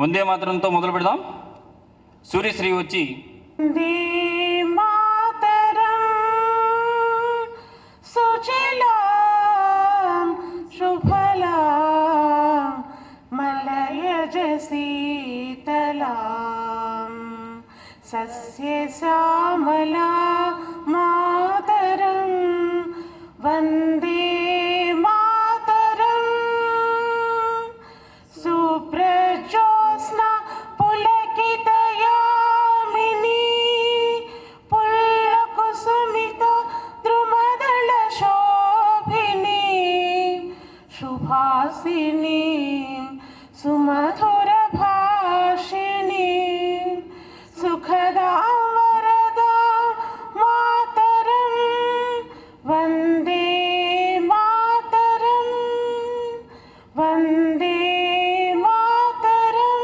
వందే మాతరంతో మొదలు పెడదాం. సూర్యశ్రీ వచ్చి వందే మాతరం సుజలాం శుభలాం మలయజ శీతలాం సస్యశ్యామలా మాతరం వందే మాతరం సుప్రజోత్స్నా పులకితయామిని పుల్లకుసుమిత ద్రుమదళ శోభిని శుభాసిని సుమధుర భాషిని సుఖదాం వరదాం మాతరం వందే మాతరం వందే మాతరం.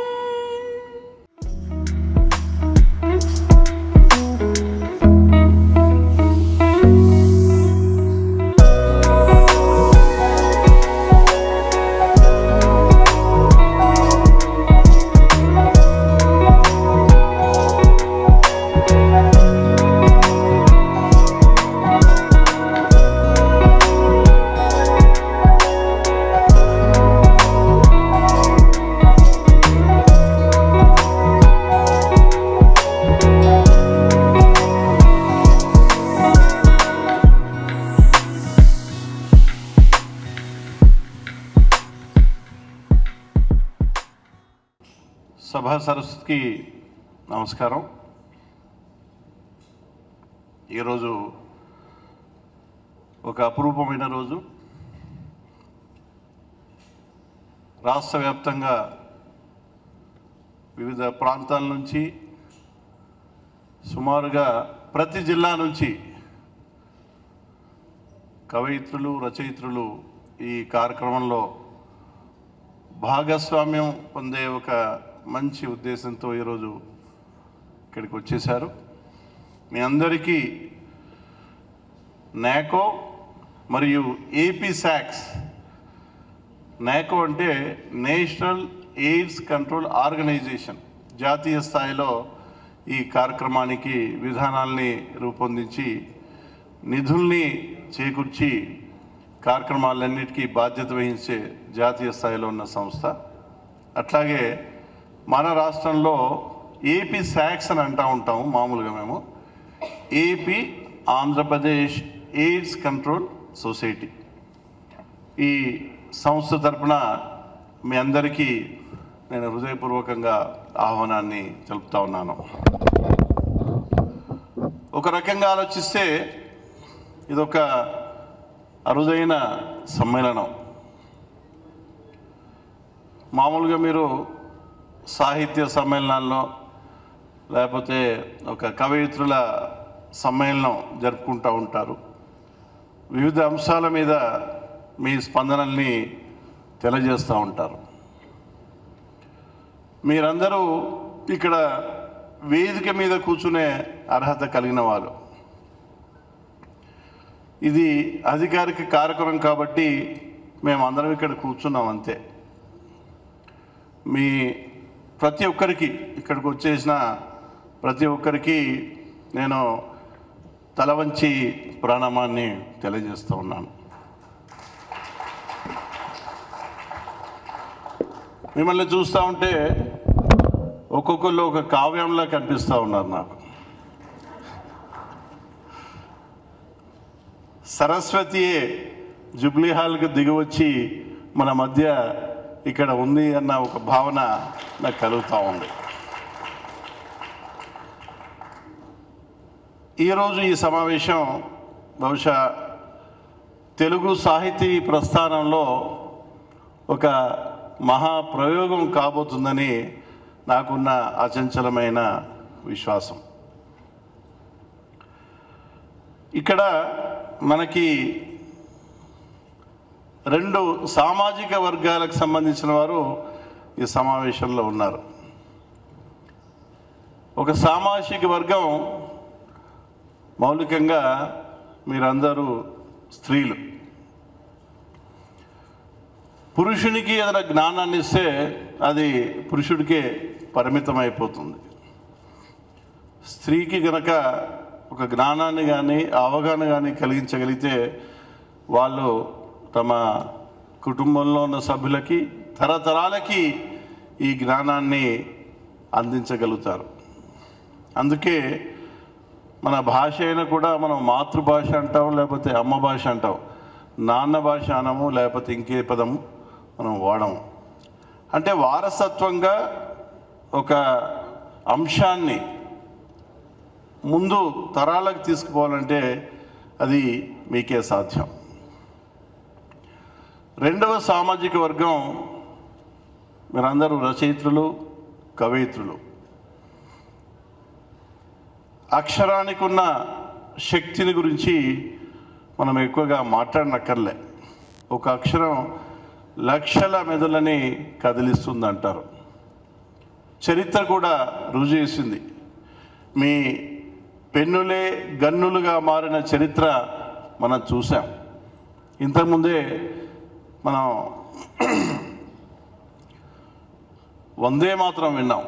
సభా సరస్వతికి నమస్కారం. ఈరోజు ఒక అపురూపమైన రోజు. రాష్ట్ర వ్యాప్తంగా వివిధ ప్రాంతాల నుంచి సుమారుగా ప్రతి జిల్లా నుంచి కవయిత్రులు, రచయిత్రులు ఈ కార్యక్రమంలో భాగస్వామ్యం పొందే ఒక మంచి ఉద్దేశంతో ఈరోజు ఇక్కడికి వచ్చేశారు. మీ అందరికీ నాకో మరియు ఏపీ సాక్స్, నాకో అంటే నేషనల్ ఎయిడ్స్ కంట్రోల్ ఆర్గనైజేషన్, జాతీయ స్థాయిలో ఈ కార్యక్రమానికి విధానాల్ని రూపొందించి నిధుల్ని చేకూర్చి కార్యక్రమాలన్నిటికీ బాధ్యత వహించే జాతీయ స్థాయిలో ఉన్న సంస్థ. అట్లాగే మన రాష్ట్రంలో ఏపీ సాక్స్ అని అంటూ ఉంటాము మామూలుగా మేము. AP Andhra Pradesh AIDS control society. ఈ సంస్థ తరపున మీ అందరికీ నేను హృదయపూర్వకంగా ఆహ్వానాన్ని తెలుపుతా ఉన్నాను. ఒక రకంగా ఆలోచిస్తే ఇదొక అరుదైన సమ్మేళనం. మామూలుగా మీరు సాహిత్య సమ్మేళనాల్లో లేకపోతే ఒక కవయిత్రుల సమ్మేళనం జరుపుకుంటూ ఉంటారు. వివిధ అంశాల మీద మీ స్పందనల్ని తెలియజేస్తూ ఉంటారు. మీరందరూ ఇక్కడ వేదిక మీద కూర్చునే అర్హత కలిగిన వాళ్ళు. ఇది అధికారిక కార్యక్రమం కాబట్టి మేమందరం ఇక్కడ కూర్చున్నాం అంతే. మీ ప్రతి ఒక్కరికి, ఇక్కడికి వచ్చేసిన ప్రతి ఒక్కరికి నేను తల వంచి ప్రణామాన్ని తెలియజేస్తూ ఉన్నాను. మిమ్మల్ని చూస్తూ ఉంటే ఒక్కొక్కళ్ళు ఒక కావ్యంలా కనిపిస్తూ ఉన్నారు నాకు. సరస్వతియే జూబ్లీ హాల్కి దిగివచ్చి మన మధ్య ఇక్కడ ఉంది అన్న ఒక భావన నాకు కలుగుతూ ఉంది. ఈరోజు ఈ సమావేశం బహుశా తెలుగు సాహితీ ప్రస్థానంలో ఒక మహాప్రయోగం కాబోతుందని నాకున్న అచంచలమైన విశ్వాసం. ఇక్కడ మనకి రెండు సామాజిక వర్గాలకు సంబంధించిన వారు ఈ సమావేశంలో ఉన్నారు. ఒక సామాజిక వర్గం మౌలికంగా మీరందరూ స్త్రీలు. పురుషునికి ఏదైనా జ్ఞానాన్ని ఇస్తే అది పురుషుడికే పరిమితమైపోతుంది. స్త్రీకి గనక ఒక జ్ఞానాన్ని కానీ అవగాహన కానీ కలిగించగలిగితే వాళ్ళు తమ కుటుంబంలో ఉన్న సభ్యులకి తరతరాలకి ఈ జ్ఞానాన్ని అందించగలుగుతారు. అందుకే మన భాష అయినా కూడా మనం మాతృభాష అంటాం, లేకపోతే అమ్మ భాష అంటాం, నాన్న భాష అనము, లేకపోతే ఇంకే పదము మనం వాడము. అంటే వారసత్వంగా ఒక అంశాన్ని ముందు తరాలకు తీసుకుపోవాలంటే అది మీకే సాధ్యం. రెండవ సామాజిక వర్గం మీరందరూ రచయిత్రులు, కవయిత్రులు. అక్షరానికి ఉన్న శక్తిని గురించి మనం ఎక్కువగా మాట్లాడనక్కర్లే. ఒక అక్షరం లక్షల మెదళ్ళని కదిలిస్తుంది అంటారు. చరిత్ర కూడా రుజువు చేసింది. మీ పెన్నులే గన్నులుగా మారిన చరిత్ర మనం చూసాం. ఇంతకుముందే మనం వందే మాతరం విన్నాం.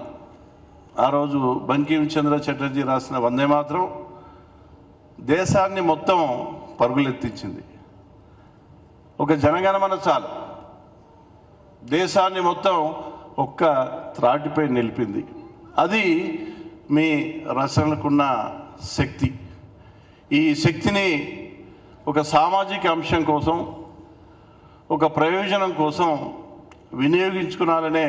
ఆ రోజు బంకించంద్ర చటర్జీ రాసిన వందే మాతరం దేశాన్ని మొత్తం పరుగులెత్తించింది. ఒక జనగణమన చాలు దేశాన్ని మొత్తం ఒక్క త్రాటిపై నిలిపింది. అది మీ రచనలకున్న శక్తి. ఈ శక్తిని ఒక సామాజిక అంశం కోసం, ఒక ప్రయోజనం కోసం వినియోగించుకున్నారనే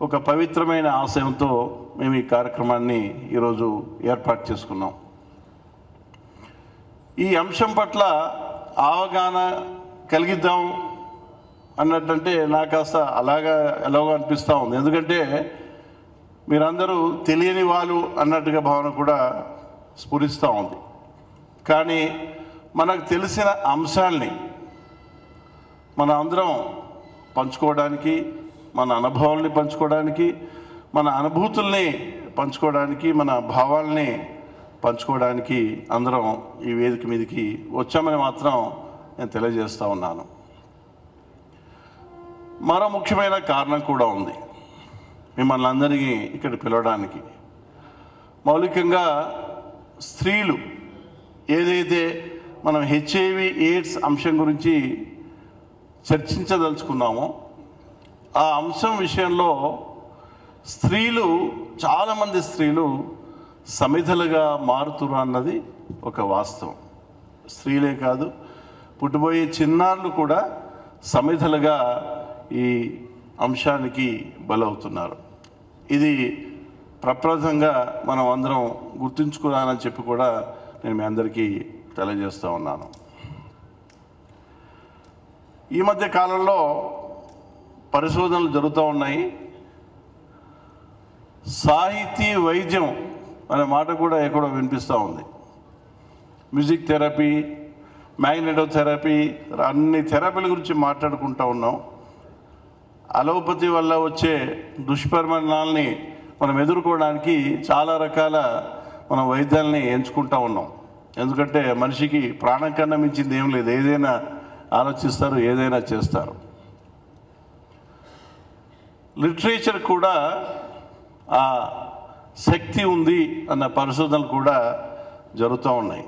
ఒక పవిత్రమైన ఆశయంతో మేము ఈ కార్యక్రమాన్ని ఈరోజు ఏర్పాటు చేసుకున్నాం. ఈ అంశం పట్ల అవగాహన కలిగిద్దాం అన్నట్టంటే నాకు కాస్త ఎలాగో అనిపిస్తూ ఉంది. ఎందుకంటే మీరందరూ తెలియని వాళ్ళు అన్నట్టుగా భావన కూడా స్ఫురిస్తూ ఉంది. కానీ మనకు తెలిసిన అంశాల్ని మన అందరం పంచుకోవడానికి, మన అనుభవాల్ని పంచుకోవడానికి, మన అనుభూతుల్ని పంచుకోవడానికి, మన భావాల్ని పంచుకోవడానికి అందరం ఈ వేదిక మీదకి వచ్చామని మాత్రం నేను తెలియజేస్తూ ఉన్నాను. మరో ముఖ్యమైన కారణం కూడా ఉంది మిమ్మల్ని అందరికీ ఇక్కడ పిలవడానికి. మౌలికంగా స్త్రీలు ఏదైతే మనం హెచ్ఐవి ఎయిడ్స్ అంశం గురించి చర్చించదలుచుకున్నామో ఆ అంశం విషయంలో స్త్రీలు, చాలామంది స్త్రీలు సమిధలుగా మారుతున్నారు అన్నది ఒక వాస్తవం. స్త్రీలే కాదు, పుట్టబోయే చిన్నారులు కూడా సమిధలుగా ఈ అంశానికి బలవుతున్నారు. ఇది ప్రప్రథంగా మనం అందరం గుర్తుంచుకోవాలని చెప్పి కూడా నేను మీ అందరికీ తెలియజేస్తూ ఉన్నాను. ఈ మధ్య కాలంలో పరిశోధనలు జరుగుతూ ఉన్నాయి. సాహితీ వైద్యం అనే మాట కూడా ఎక్కడో వినిపిస్తూ ఉంది. మ్యూజిక్ థెరపీ, మ్యాగ్నెటో థెరపీ, అన్ని థెరపీల గురించి మాట్లాడుకుంటూ ఉన్నాం. అలోపతి వల్ల వచ్చే దుష్పరిణామాలని మనం ఎదుర్కోవడానికి చాలా రకాల మనం వైద్యాలని ఎంచుకుంటూ ఉన్నాం. ఎందుకంటే మనిషికి ప్రాణం కన్నా మించింది ఏం లేదు. ఏదైనా ఆలోచిస్తారు, ఏదైనా చేస్తారు. లిటరేచర్ కూడా ఆ శక్తి ఉంది అన్న పరిశోధనలు కూడా జరుగుతూ ఉన్నాయి.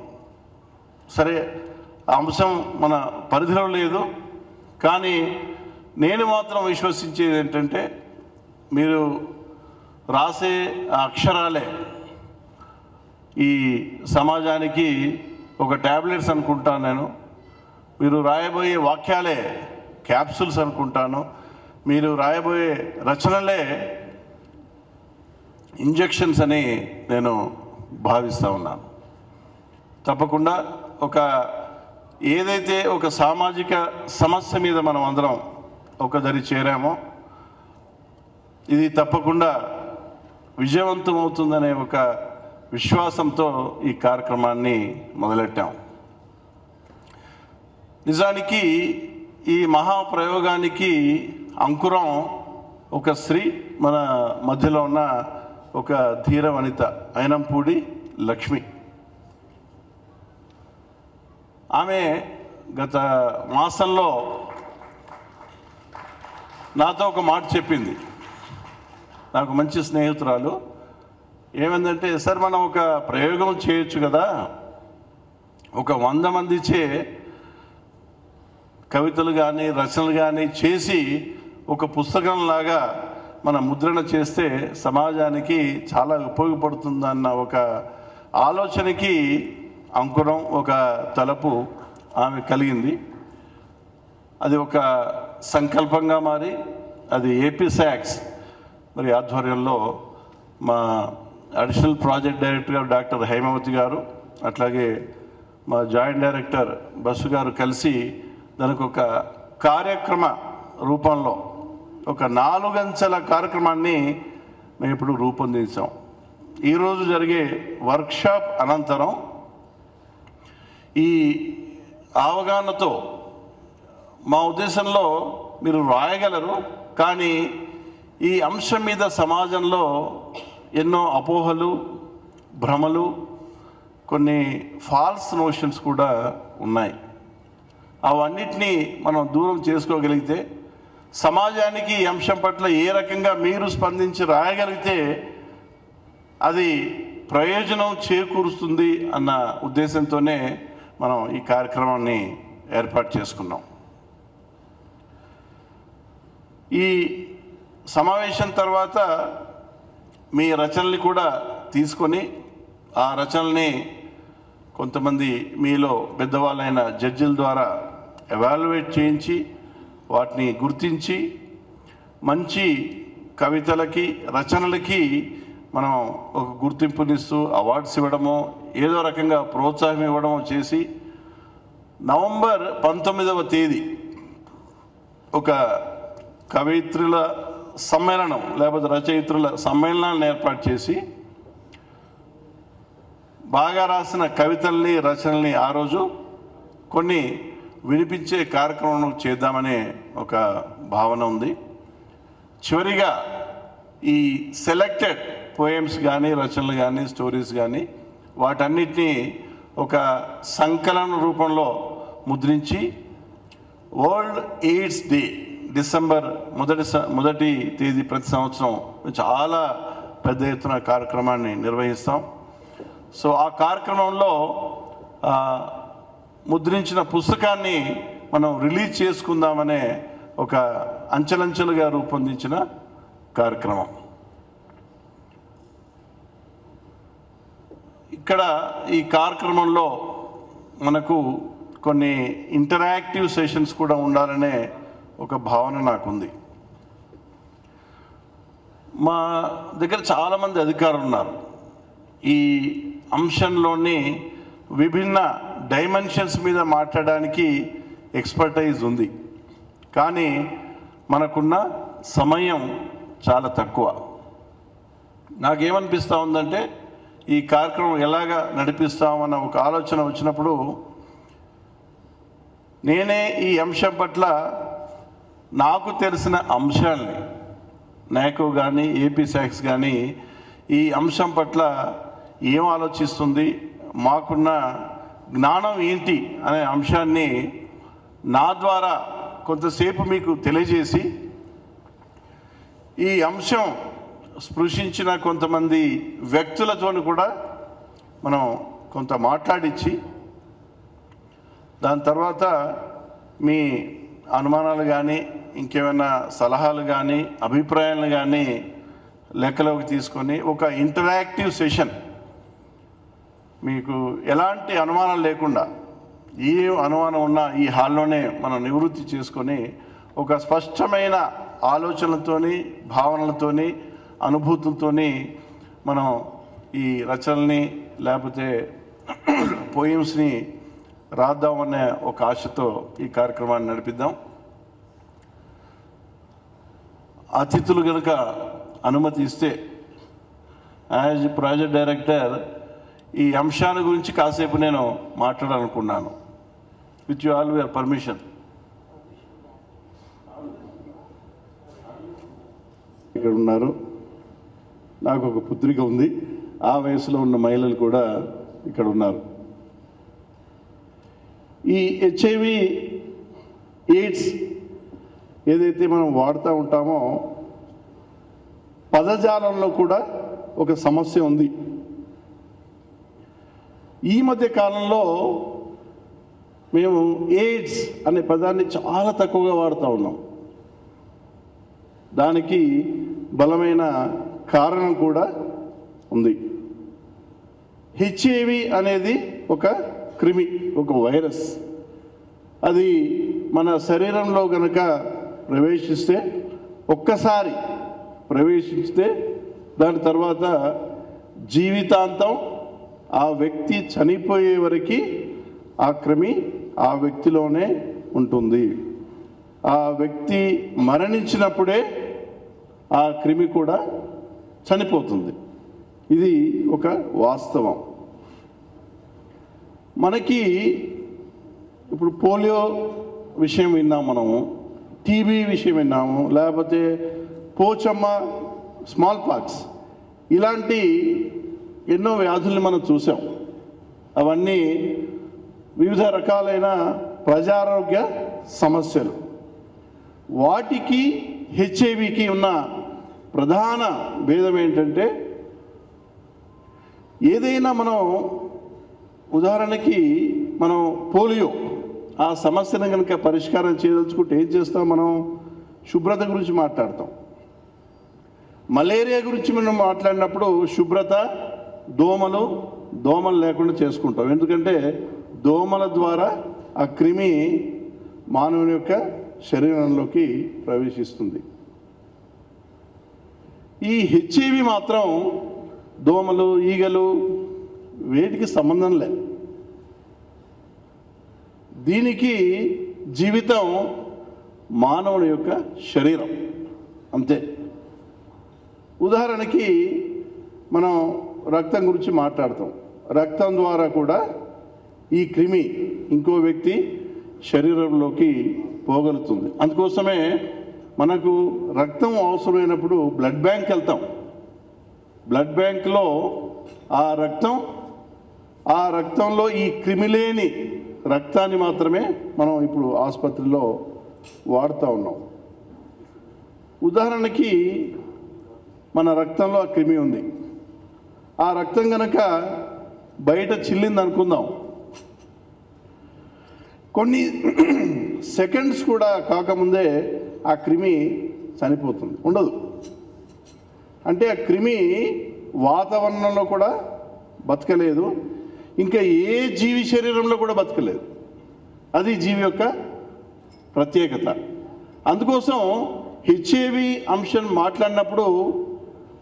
సరే, ఆ అంశం మన పరిధిలో లేదు. కానీ నేను మాత్రం విశ్వసించేది ఏంటంటే మీరు రాసే ఆ అక్షరాలే ఈ సమాజానికి ఒక ట్యాబ్లెట్స్ అనుకుంటాను నేను. మీరు రాయబోయే వాక్యాలే క్యాప్సూల్స్ అనుకుంటాను. మీరు రాయబోయే రచనలే ఇంజెక్షన్స్ అని నేను భావిస్తూ ఉన్నాను. తప్పకుండా ఏదైతే ఒక సామాజిక సమస్య మీద మనం అందరం ఒక దరి చేరామో ఇది తప్పకుండా విజయవంతం అవుతుందనే ఒక విశ్వాసంతో ఈ కార్యక్రమాన్ని మొదలెట్టాం. నిజానికి ఈ మహాప్రయోగానికి అంకురం ఒక స్త్రీ, మన మధ్యలో ఉన్న ఒక ధీర వనిత, అయినంపూడి లక్ష్మి. ఆమె గత మాసంలో నాతో ఒక మాట చెప్పింది. నాకు మంచి స్నేహితురాలు. ఏమైందంటే, సార్ మనం ఒక ప్రయోగం చేయొచ్చు కదా, ఒక 100 మందిచే కవితలు కానీ రచనలు కానీ చేసి ఒక పుస్తకంలాగా మన ముద్రణ చేస్తే సమాజానికి చాలా ఉపయోగపడుతుందన్న ఒక ఆలోచనకి అంకురం, ఒక తలపు ఆమె కలిగింది. అది ఒక సంకల్పంగా మారి అది ఏపీ శాక్స్ మరి ఆధ్వర్యంలో మా additional project director doctor Haimavathi గారు, అట్లాగే మా జాయింట్ డైరెక్టర్ బస్సు గారు కలిసి దానికి ఒక కార్యక్రమ రూపంలో ఒక 4 అంచెల కార్యక్రమాన్ని మేము ఇప్పుడు రూపొందించాం. ఈరోజు జరిగే వర్క్షాప్ అనంతరం ఈ అవగాహనతో మా ఉద్దేశంలో మీరు రాయగలరు, కానీ ఈ అంశం మీద సమాజంలో ఎన్నో అపోహలు, భ్రమలు, కొన్ని ఫాల్స్ నోషన్స్ కూడా ఉన్నాయి. అవన్నిటినీ మనం దూరం చేసుకోగలిగితే, సమాజానికి ఈ అంశం పట్ల ఏ రకంగా మీరు స్పందించి రాయగలిగితే అది ప్రయోజనం చేకూరుస్తుంది అన్న ఉద్దేశంతోనే మనం ఈ కార్యక్రమాన్ని ఏర్పాటు చేసుకున్నాం. ఈ సమావేశం తర్వాత మీ రచనల్ని కూడా తీసుకొని ఆ రచనల్ని కొంతమంది మీలో పెద్దవాళ్ళైన జడ్జిల ద్వారా ఎవాల్యుయేట్ చేయించి వాటిని గుర్తించి మంచి కవితలకి రచనలకి మనం ఒక గుర్తింపునిస్తూ అవార్డ్స్ ఇవ్వడమో ఏదో రకంగా ప్రోత్సాహం ఇవ్వడమో చేసి నవంబర్ 19వ తేదీ ఒక కవయిత్రుల సమ్మేళనం లేకపోతే రచయిత్రుల సమ్మేళనాన్ని ఏర్పాటు చేసి బాగా రాసిన కవితల్ని రచనల్ని ఆ రోజు కొన్ని వినిపించే కార్యక్రమం చేద్దామనే ఒక భావన ఉంది. చివరిగా ఈ సెలెక్టెడ్ పోయమ్స్ కానీ రచనలు కానీ స్టోరీస్ కానీ వాటన్నిటినీ ఒక సంకలన రూపంలో ముద్రించి వరల్డ్ ఎయిడ్స్ డే డిసెంబర్ మొదటి తేదీ ప్రతి సంవత్సరం చాలా పెద్ద ఎత్తున కార్యక్రమాన్ని నిర్వహిస్తాం. సో ఆ కార్యక్రమంలో ముద్రించిన పుస్తకాన్ని మనం రిలీజ్ చేసుకుందామనే ఒక అంచెలంచెలుగా రూపొందించిన కార్యక్రమం. ఇక్కడ ఈ కార్యక్రమంలో మనకు కొన్ని ఇంటరాక్టివ్ సెషన్స్ కూడా ఉండాలనే ఒక భావన నాకుంది. మా దగ్గర చాలామంది అధికారులు ఉన్నారు. ఈ అంశంలోని విభిన్న డైమెన్షన్స్ మీద మాట్లాడడానికి ఎక్స్పర్టైజ్ ఉంది, కానీ మనకున్న సమయం చాలా తక్కువ. నాకేమనిపిస్తూ ఉందంటే, ఈ కార్యక్రమం ఎలాగా నడిపిస్తామన్న ఒక ఆలోచన వచ్చినప్పుడు నేనే ఈ అంశం పట్ల నాకు తెలిసిన అంశాలని నాకో కానీ ఏపీ శాక్స్ కానీ ఈ అంశం పట్ల ఏం ఆలోచిస్తుంది, మాకున్న జ్ఞానం ఏంటి అనే అంశాన్ని నా ద్వారా కొంతసేపు మీకు తెలియజేసి ఈ అంశం స్పృశించిన కొంతమంది వ్యక్తులతో కూడా మనం కొంత మాట్లాడించి దాని తర్వాత మీ అనుమానాలు కానీ ఇంకేమైనా సలహాలు కానీ అభిప్రాయాలు కానీ లెక్కలోకి తీసుకొని ఒక ఇంటరాక్టివ్ సెషన్, మీకు ఎలాంటి అనుమానం లేకుండా ఏ అనుమానం ఉన్నా ఈ హాల్లోనే మనం నివృత్తి చేసుకొని ఒక స్పష్టమైన ఆలోచనలతోని భావనలతోని అనుభూతులతోని మనం ఈ రచనల్ని లేకపోతే పోయిమ్స్ని రాద్దామనే ఒక ఆశతో ఈ కార్యక్రమాన్ని నడిపిద్దాం. అతిథులు కనుక అనుమతి ఇస్తే యాజ్ ప్రాజెక్ట్ డైరెక్టర్ ఈ అంశాల గురించి కాసేపు నేను మాట్లాడాలనుకున్నాను. With you all your permission. ఇక్కడ ఉన్నారు, నాకు ఒక పుత్రిక ఉంది, ఆ వయసులో ఉన్న మహిళలు కూడా ఇక్కడ ఉన్నారు. ఈ హెచ్ఐవి ఎయిడ్స్ ఏదైతే మనం వాడుతూ ఉంటామో పదజాలంలో కూడా ఒక సమస్య ఉంది. ఈ మధ్య కాలంలో మేము ఎయిడ్స్ అనే పదాన్ని చాలా తక్కువగా వాడుతూ ఉన్నాం. దానికి బలమైన కారణం కూడా ఉంది. హెచ్ఐవి అనేది ఒక క్రిమి, ఒక వైరస్. అది మన శరీరంలో గనక ప్రవేశిస్తే, ఒక్కసారి ప్రవేశిస్తే దాని తర్వాత జీవితాంతం ఆ వ్యక్తి చనిపోయే వరకు ఆ క్రిమి ఆ వ్యక్తిలోనే ఉంటుంది. ఆ వ్యక్తి మరణించినప్పుడే ఆ క్రిమి కూడా చనిపోతుంది. ఇది ఒక వాస్తవం. మనకి ఇప్పుడు పోలియో విషయం విన్నాం, మనము టీబీ విషయం విన్నాము, లేకపోతే పోచమ్మ, స్మాల్ పాక్స్, ఇలాంటి ఎన్నో వ్యాధుల్ని మనం చూసాం. అవన్నీ వివిధ రకాలైన ప్రజారోగ్య సమస్యలు. వాటికి హెచ్ఐవికి ఉన్న ప్రధాన భేదం ఏంటంటే, ఏదైనా మనం ఉదాహరణకి మనం పోలియో ఆ సమస్యను కనుక పరిష్కారం చేయదలుచుకుంటే ఏం చేస్తాం? మనం శుభ్రత గురించి మాట్లాడతాం. మలేరియా గురించి మనం మాట్లాడినప్పుడు శుభ్రత, దోమలు లేకుండా చేసుకుంటాం. ఎందుకంటే దోమల ద్వారా ఆ క్రిమి మానవుని యొక్క శరీరంలోకి ప్రవేశిస్తుంది. ఈ హెచ్ఐవి మాత్రం దోమలు, ఈగలు వేటికి సంబంధం లేదు. దీనికి జీవితం మానవుని యొక్క శరీరం అంతే. ఉదాహరణకి మనం రక్తం గురించి మాట్లాడతాం. రక్తం ద్వారా కూడా ఈ క్రిమి ఇంకో వ్యక్తి శరీరంలోకి పోగలుగుతుంది. అందుకోసమే మనకు రక్తం అవసరమైనప్పుడు బ్లడ్ బ్యాంక్ వెళ్తాం. బ్లడ్ బ్యాంక్లో ఆ రక్తంలో ఈ క్రిమి లేని రక్తాన్ని మాత్రమే మనం ఇప్పుడు ఆసుపత్రిలో వాడుతూ ఉన్నాం. ఉదాహరణకి మన రక్తంలో ఆ క్రిమి ఉంది. ఆ రక్తం కనుక బయట చిల్లింది అనుకుందాం, కొన్ని సెకండ్స్ కూడా కాకముందే ఆ క్రిమి చనిపోతుంది, ఉండదు. అంటే ఆ క్రిమి వాతావరణంలో కూడా బతకలేదు, ఇంకా ఏ జీవి శరీరంలో కూడా బతకలేదు. అది జీవి యొక్క ప్రత్యేకత. అందుకోసం హెచ్ఐవి అంశం మాట్లాడినప్పుడు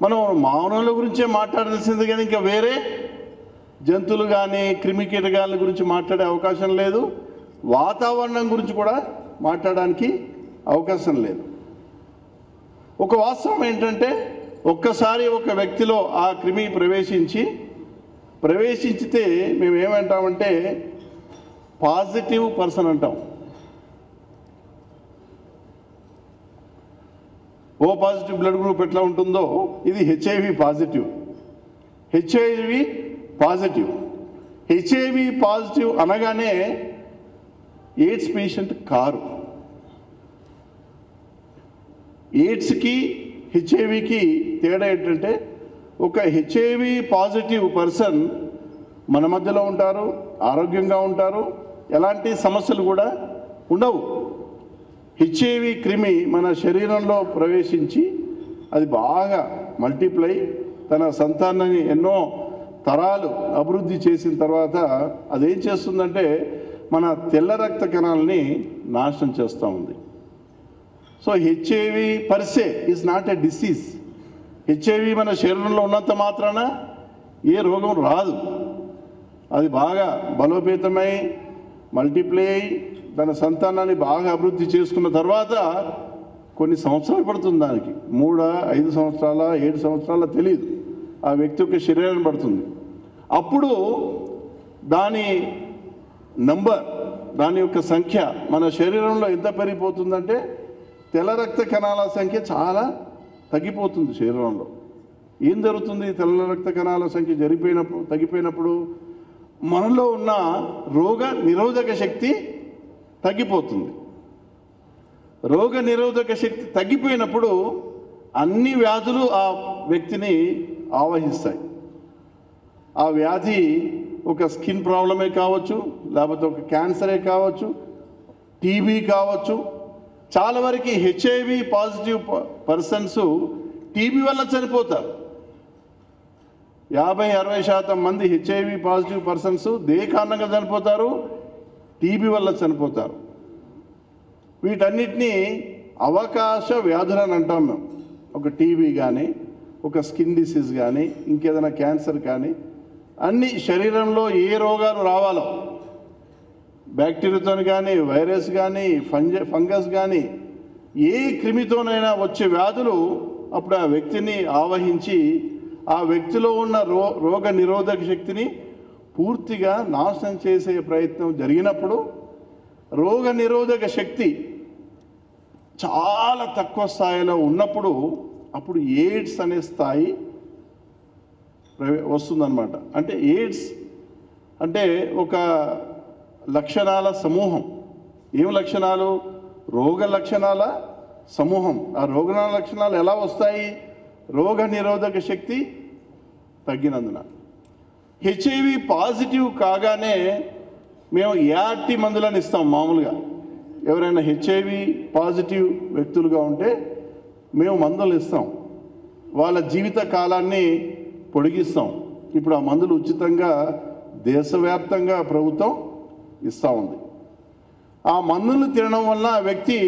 మనం మానవుల గురించే మాట్లాడాల్సింది, కానీ ఇంకా వేరే జంతువులు కానీ క్రిమి కీటకాల గురించి మాట్లాడే అవకాశం లేదు. వాతావరణం గురించి కూడా మాట్లాడడానికి అవకాశం లేదు. ఒక వాస్తవం ఏంటంటే, ఒక్కసారి ఒక వ్యక్తిలో ఆ క్రిమి ప్రవేశించితే మేము ఏమంటామంటే పాజిటివ్ పర్సన్ అంటాం. ఓ పాజిటివ్ బ్లడ్ గ్రూప్ ఎట్లా ఉంటుందో ఇది హెచ్ఐవి పాజిటివ్. హెచ్ఐవి పాజిటివ్ అనగానే ఎయిడ్స్ పేషెంట్ కారు. ఎయిడ్స్కి హెచ్ఐవికి తేడా ఏంటంటే, ఒక హెచ్ఐవి పాజిటివ్ పర్సన్ మన మధ్యలో ఉంటారు, ఆరోగ్యంగా ఉంటారు, ఎలాంటి సమస్యలు కూడా ఉండవు. హెచ్ఐవి క్రిమి మన శరీరంలో ప్రవేశించి అది బాగా మల్టిప్లై తన సంతానాన్ని ఎన్నో తరాలు అభివృద్ధి చేసిన తర్వాత అదేం చేస్తుందంటే మన తెల్ల రక్త కణాలని నాశనం చేస్తూ ఉంది. So HIV per se is not a disease. HIV మన శరీరంలో ఉన్నంత మాత్రాన ఏ రోగం రాదు. అది బాగా బలోపేతమై మల్టిప్లై అయి తన సంతానాన్ని బాగా అభివృద్ధి చేసుకున్న తర్వాత కొన్ని సంవత్సరాలు పడుతుంది. దానికి 3, 5 సంవత్సరాల 7 సంవత్సరాల తెలియదు, ఆ వ్యక్తి యొక్క శరీరాన్ని పడుతుంది. అప్పుడు దాని నంబర్, దాని యొక్క సంఖ్య మన శరీరంలో ఎంత పెరిగిపోతుందంటే తెల్ల రక్త కణాల సంఖ్య చాలా తగ్గిపోతుంది శరీరంలో. ఏం జరుగుతుంది? తెల్ల రక్త కణాల సంఖ్య తగ్గిపోయినప్పుడు మనలో ఉన్న రోగ నిరోధక శక్తి తగ్గిపోతుంది. రోగ నిరోధక శక్తి తగ్గిపోయినప్పుడు అన్ని వ్యాధులు ఆ వ్యక్తిని ఆవహిస్తాయి. ఆ వ్యాధి ఒక స్కిన్ ప్రాబ్లమే కావచ్చు, లేకపోతే ఒక క్యాన్సరే కావచ్చు, టీబీ కావచ్చు. చాలా వరకు హెచ్ఐవి పాజిటివ్ పర్సన్స్ టీబీ వల్ల చనిపోతారు. 50-60% మంది హెచ్ఐవి పాజిటివ్ పర్సన్స్ దేని కారణంగా చనిపోతారు? టీబీ వల్ల చనిపోతారు. వీటన్నిటినీ అవకాశ వ్యాధులని అంటాం మేము. ఒక టీబీ కానీ, ఒక స్కిన్ డిసీజ్ కానీ, ఇంకేదైనా క్యాన్సర్ కానీ, అన్ని శరీరంలో ఏ రోగాలు రావాలో, బ్యాక్టీరియాతో కానీ, వైరస్ కానీ, ఫంగస్ కానీ, ఏ క్రిమితోనైనా వచ్చే వ్యాధులు అప్పుడు ఆ వ్యక్తిని ఆవహించి ఆ వ్యక్తిలో ఉన్న రోగ నిరోధక శక్తిని పూర్తిగా నాశనం చేసే ప్రయత్నం జరిగినప్పుడు, రోగ నిరోధక శక్తి చాలా తక్కువ స్థాయిలో ఉన్నప్పుడు అప్పుడు ఎయిడ్స్ అనే స్థాయి వస్తుందన్నమాట. అంటే ఎయిడ్స్ అంటే ఒక లక్షణాల సమూహం. ఏం లక్షణాలు? రోగ లక్షణాల సమూహం. ఆ రోగ లక్షణాలు ఎలా వస్తాయి? రోగ నిరోధక శక్తి తగ్గినందున. హెచ్ఐవి పాజిటివ్ కాగానే మేము ఏఆర్టీ మందులను ఇస్తాం. మామూలుగా ఎవరైనా హెచ్ఐవి పాజిటివ్ వ్యక్తులుగా ఉంటే మేము మందులు ఇస్తాం. వాళ్ళ జీవిత కాలాన్ని పొడిగిస్తాం. ఇప్పుడు ఆ మందులు ఉచితంగా దేశవ్యాప్తంగా ప్రభుత్వం ఇస్తూ ఉంది. ఆ మందులు తినడం వల్ల ఆ వ్యక్తి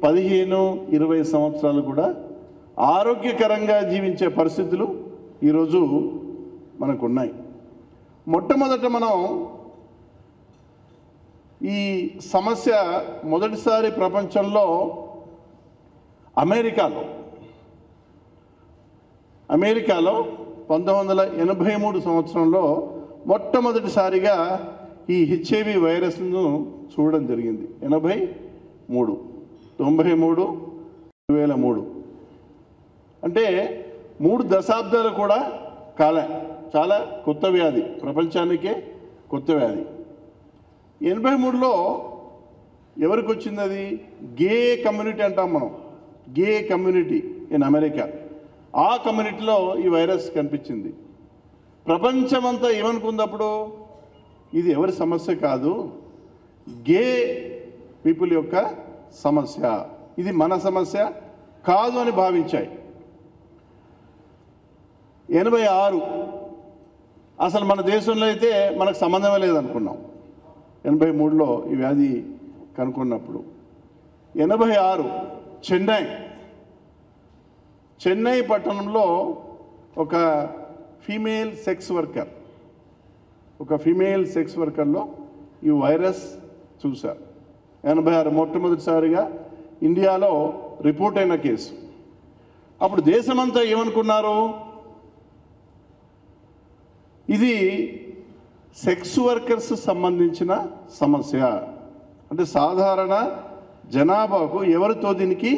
15-20 సంవత్సరాలు కూడా ఆరోగ్యకరంగా జీవించే పరిస్థితులు ఈరోజు మనకున్నాయి. మొట్టమొదట మనం ఈ సమస్య మొదటిసారి ప్రపంచంలో అమెరికాలో 1983 సంవత్సరంలో మొట్టమొదటిసారిగా ఈ హెచ్ఐవి వైరస్ను చూడడం జరిగింది. 83, 93, 2003 అంటే 3 దశాబ్దాలు కూడా కాలే. చాలా కొత్త వ్యాధి, ప్రపంచానికే కొత్త వ్యాధి. 83లో ఎవరికి వచ్చింది? అది గే కమ్యూనిటీ అంటాం మనం. Gay community in America. ఆ కమ్యూనిటీలో ఈ వైరస్ కనిపించింది. ప్రపంచమంతా ఏమనుకుంది అప్పుడు? ఇది ఎవరి సమస్య కాదు, గే పీపుల్ యొక్క సమస్య, ఇది మన సమస్య కాదు అని భావించాయి. 86 అసలు మన దేశంలో అయితే మనకు సంబంధమే లేదనుకున్నాం. 83లో ఈ వ్యాధి కనుక్కున్నప్పుడు. 86 చెన్నై పట్టణంలో ఒక ఫీమేల్ సెక్స్ వర్కర్లో ఈ వైరస్ చూశారు. 86 మొట్టమొదటిసారిగా ఇండియాలో రిపోర్ట్ అయిన కేసు. అప్పుడు దేశమంతా ఏమనుకున్నారు? ఇది సెక్స్ వర్కర్స్ సంబంధించిన సమస్య, అంటే సాధారణ జనాభాకు ఎవరితో దీనికి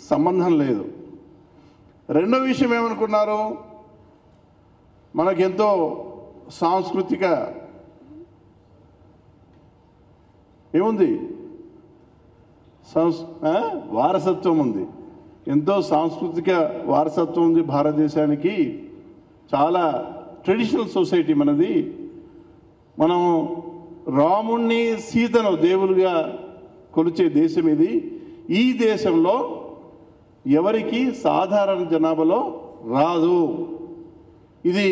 సంబంధం లేదు. రెండో విషయం ఏమనుకున్నారు? మనకెంతో సాంస్కృతిక ఏముంది, వారసత్వం ఉంది, ఎంతో సాంస్కృతిక వారసత్వం ఉంది భారతదేశానికి. చాలా ట్రెడిషనల్ సొసైటీ మనది. మనం రాముణ్ణి సీతను దేవులుగా కొలిచే దేశం ఇది. ఈ దేశంలో ఎవరికి సాధారణ జనాభాలో రాదు. ఇది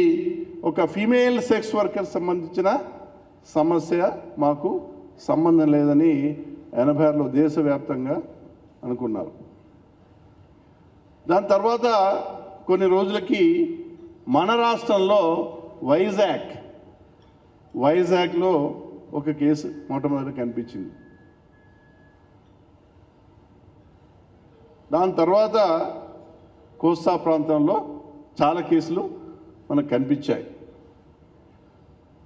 ఒక ఫీమేల్ సెక్స్ వర్కర్ సంబంధించిన సమస్య, మాకు సంబంధం లేదని 86లో దేశవ్యాప్తంగా అనుకున్నారు. దాని తర్వాత కొన్ని రోజులకి మన రాష్ట్రంలో వైజాగ్లో ఒక కేసు మొట్టమొదటి కనిపించింది. దాని తర్వాత కోస్తా ప్రాంతంలో చాలా కేసులు మనకు కనిపించాయి.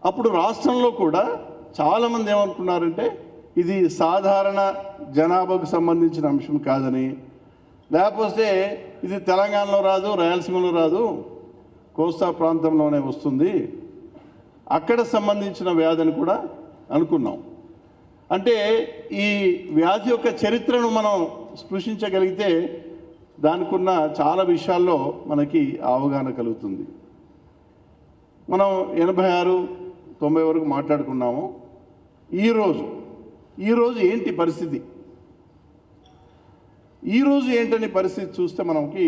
అప్పుడు రాష్ట్రంలో కూడా చాలామంది ఏమనుకున్నారంటే ఇది సాధారణ జనాభాకు సంబంధించిన అంశం కాదని, లేకపోతే ఇది తెలంగాణలో రాదు, రాయలసీమలో రాదు, కోస్తా ప్రాంతంలోనే వస్తుంది, అక్కడ సంబంధించిన వ్యాధిని కూడా అనుకున్నాం. అంటే ఈ వ్యాధి యొక్క చరిత్రను మనం స్పృశించగలిగితే దానికి ఉన్న చాలా విషయాల్లో మనకి అవగాహన కలుగుతుంది. మనం 86, 90 వరకు మాట్లాడుకున్నాము. ఈరోజు ఏంటి పరిస్థితి? ఈరోజు ఏంటని పరిస్థితి చూస్తే మనకి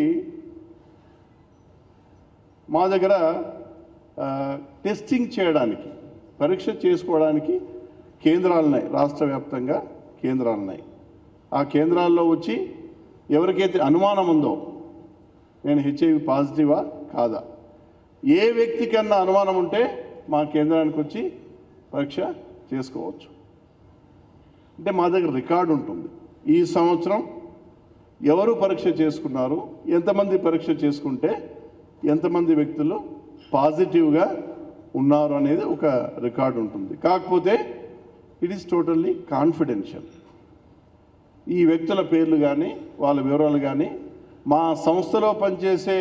మా దగ్గర టెస్టింగ్ చేయడానికి, పరీక్ష చేసుకోవడానికి కేంద్రాలు ఉన్నాయి. రాష్ట్ర వ్యాప్తంగా కేంద్రాలు ఉన్నాయి. ఆ కేంద్రాల్లో వచ్చి ఎవరికైతే అనుమానం ఉందో నేను హెచ్ఐవి పాజిటివా కాదా, ఏ వ్యక్తికన్నా అనుమానం ఉంటే మా కేంద్రానికి వచ్చి పరీక్ష చేసుకోవచ్చు. అంటే మా దగ్గర రికార్డు ఉంటుంది. ఈ సంవత్సరం ఎవరు పరీక్ష చేసుకున్నారు, ఎంతమంది పరీక్ష చేసుకుంటే ఎంతమంది వ్యక్తులు పాజిటివ్గా ఉన్నారు అనేది ఒక రికార్డు ఉంటుంది. కాకపోతే ఇట్ ఈస్ టోటల్లీ కాన్ఫిడెన్షియల్. ఈ వ్యక్తుల పేర్లు కానీ వాళ్ళ వివరాలు కానీ మా సంస్థలో పనిచేసే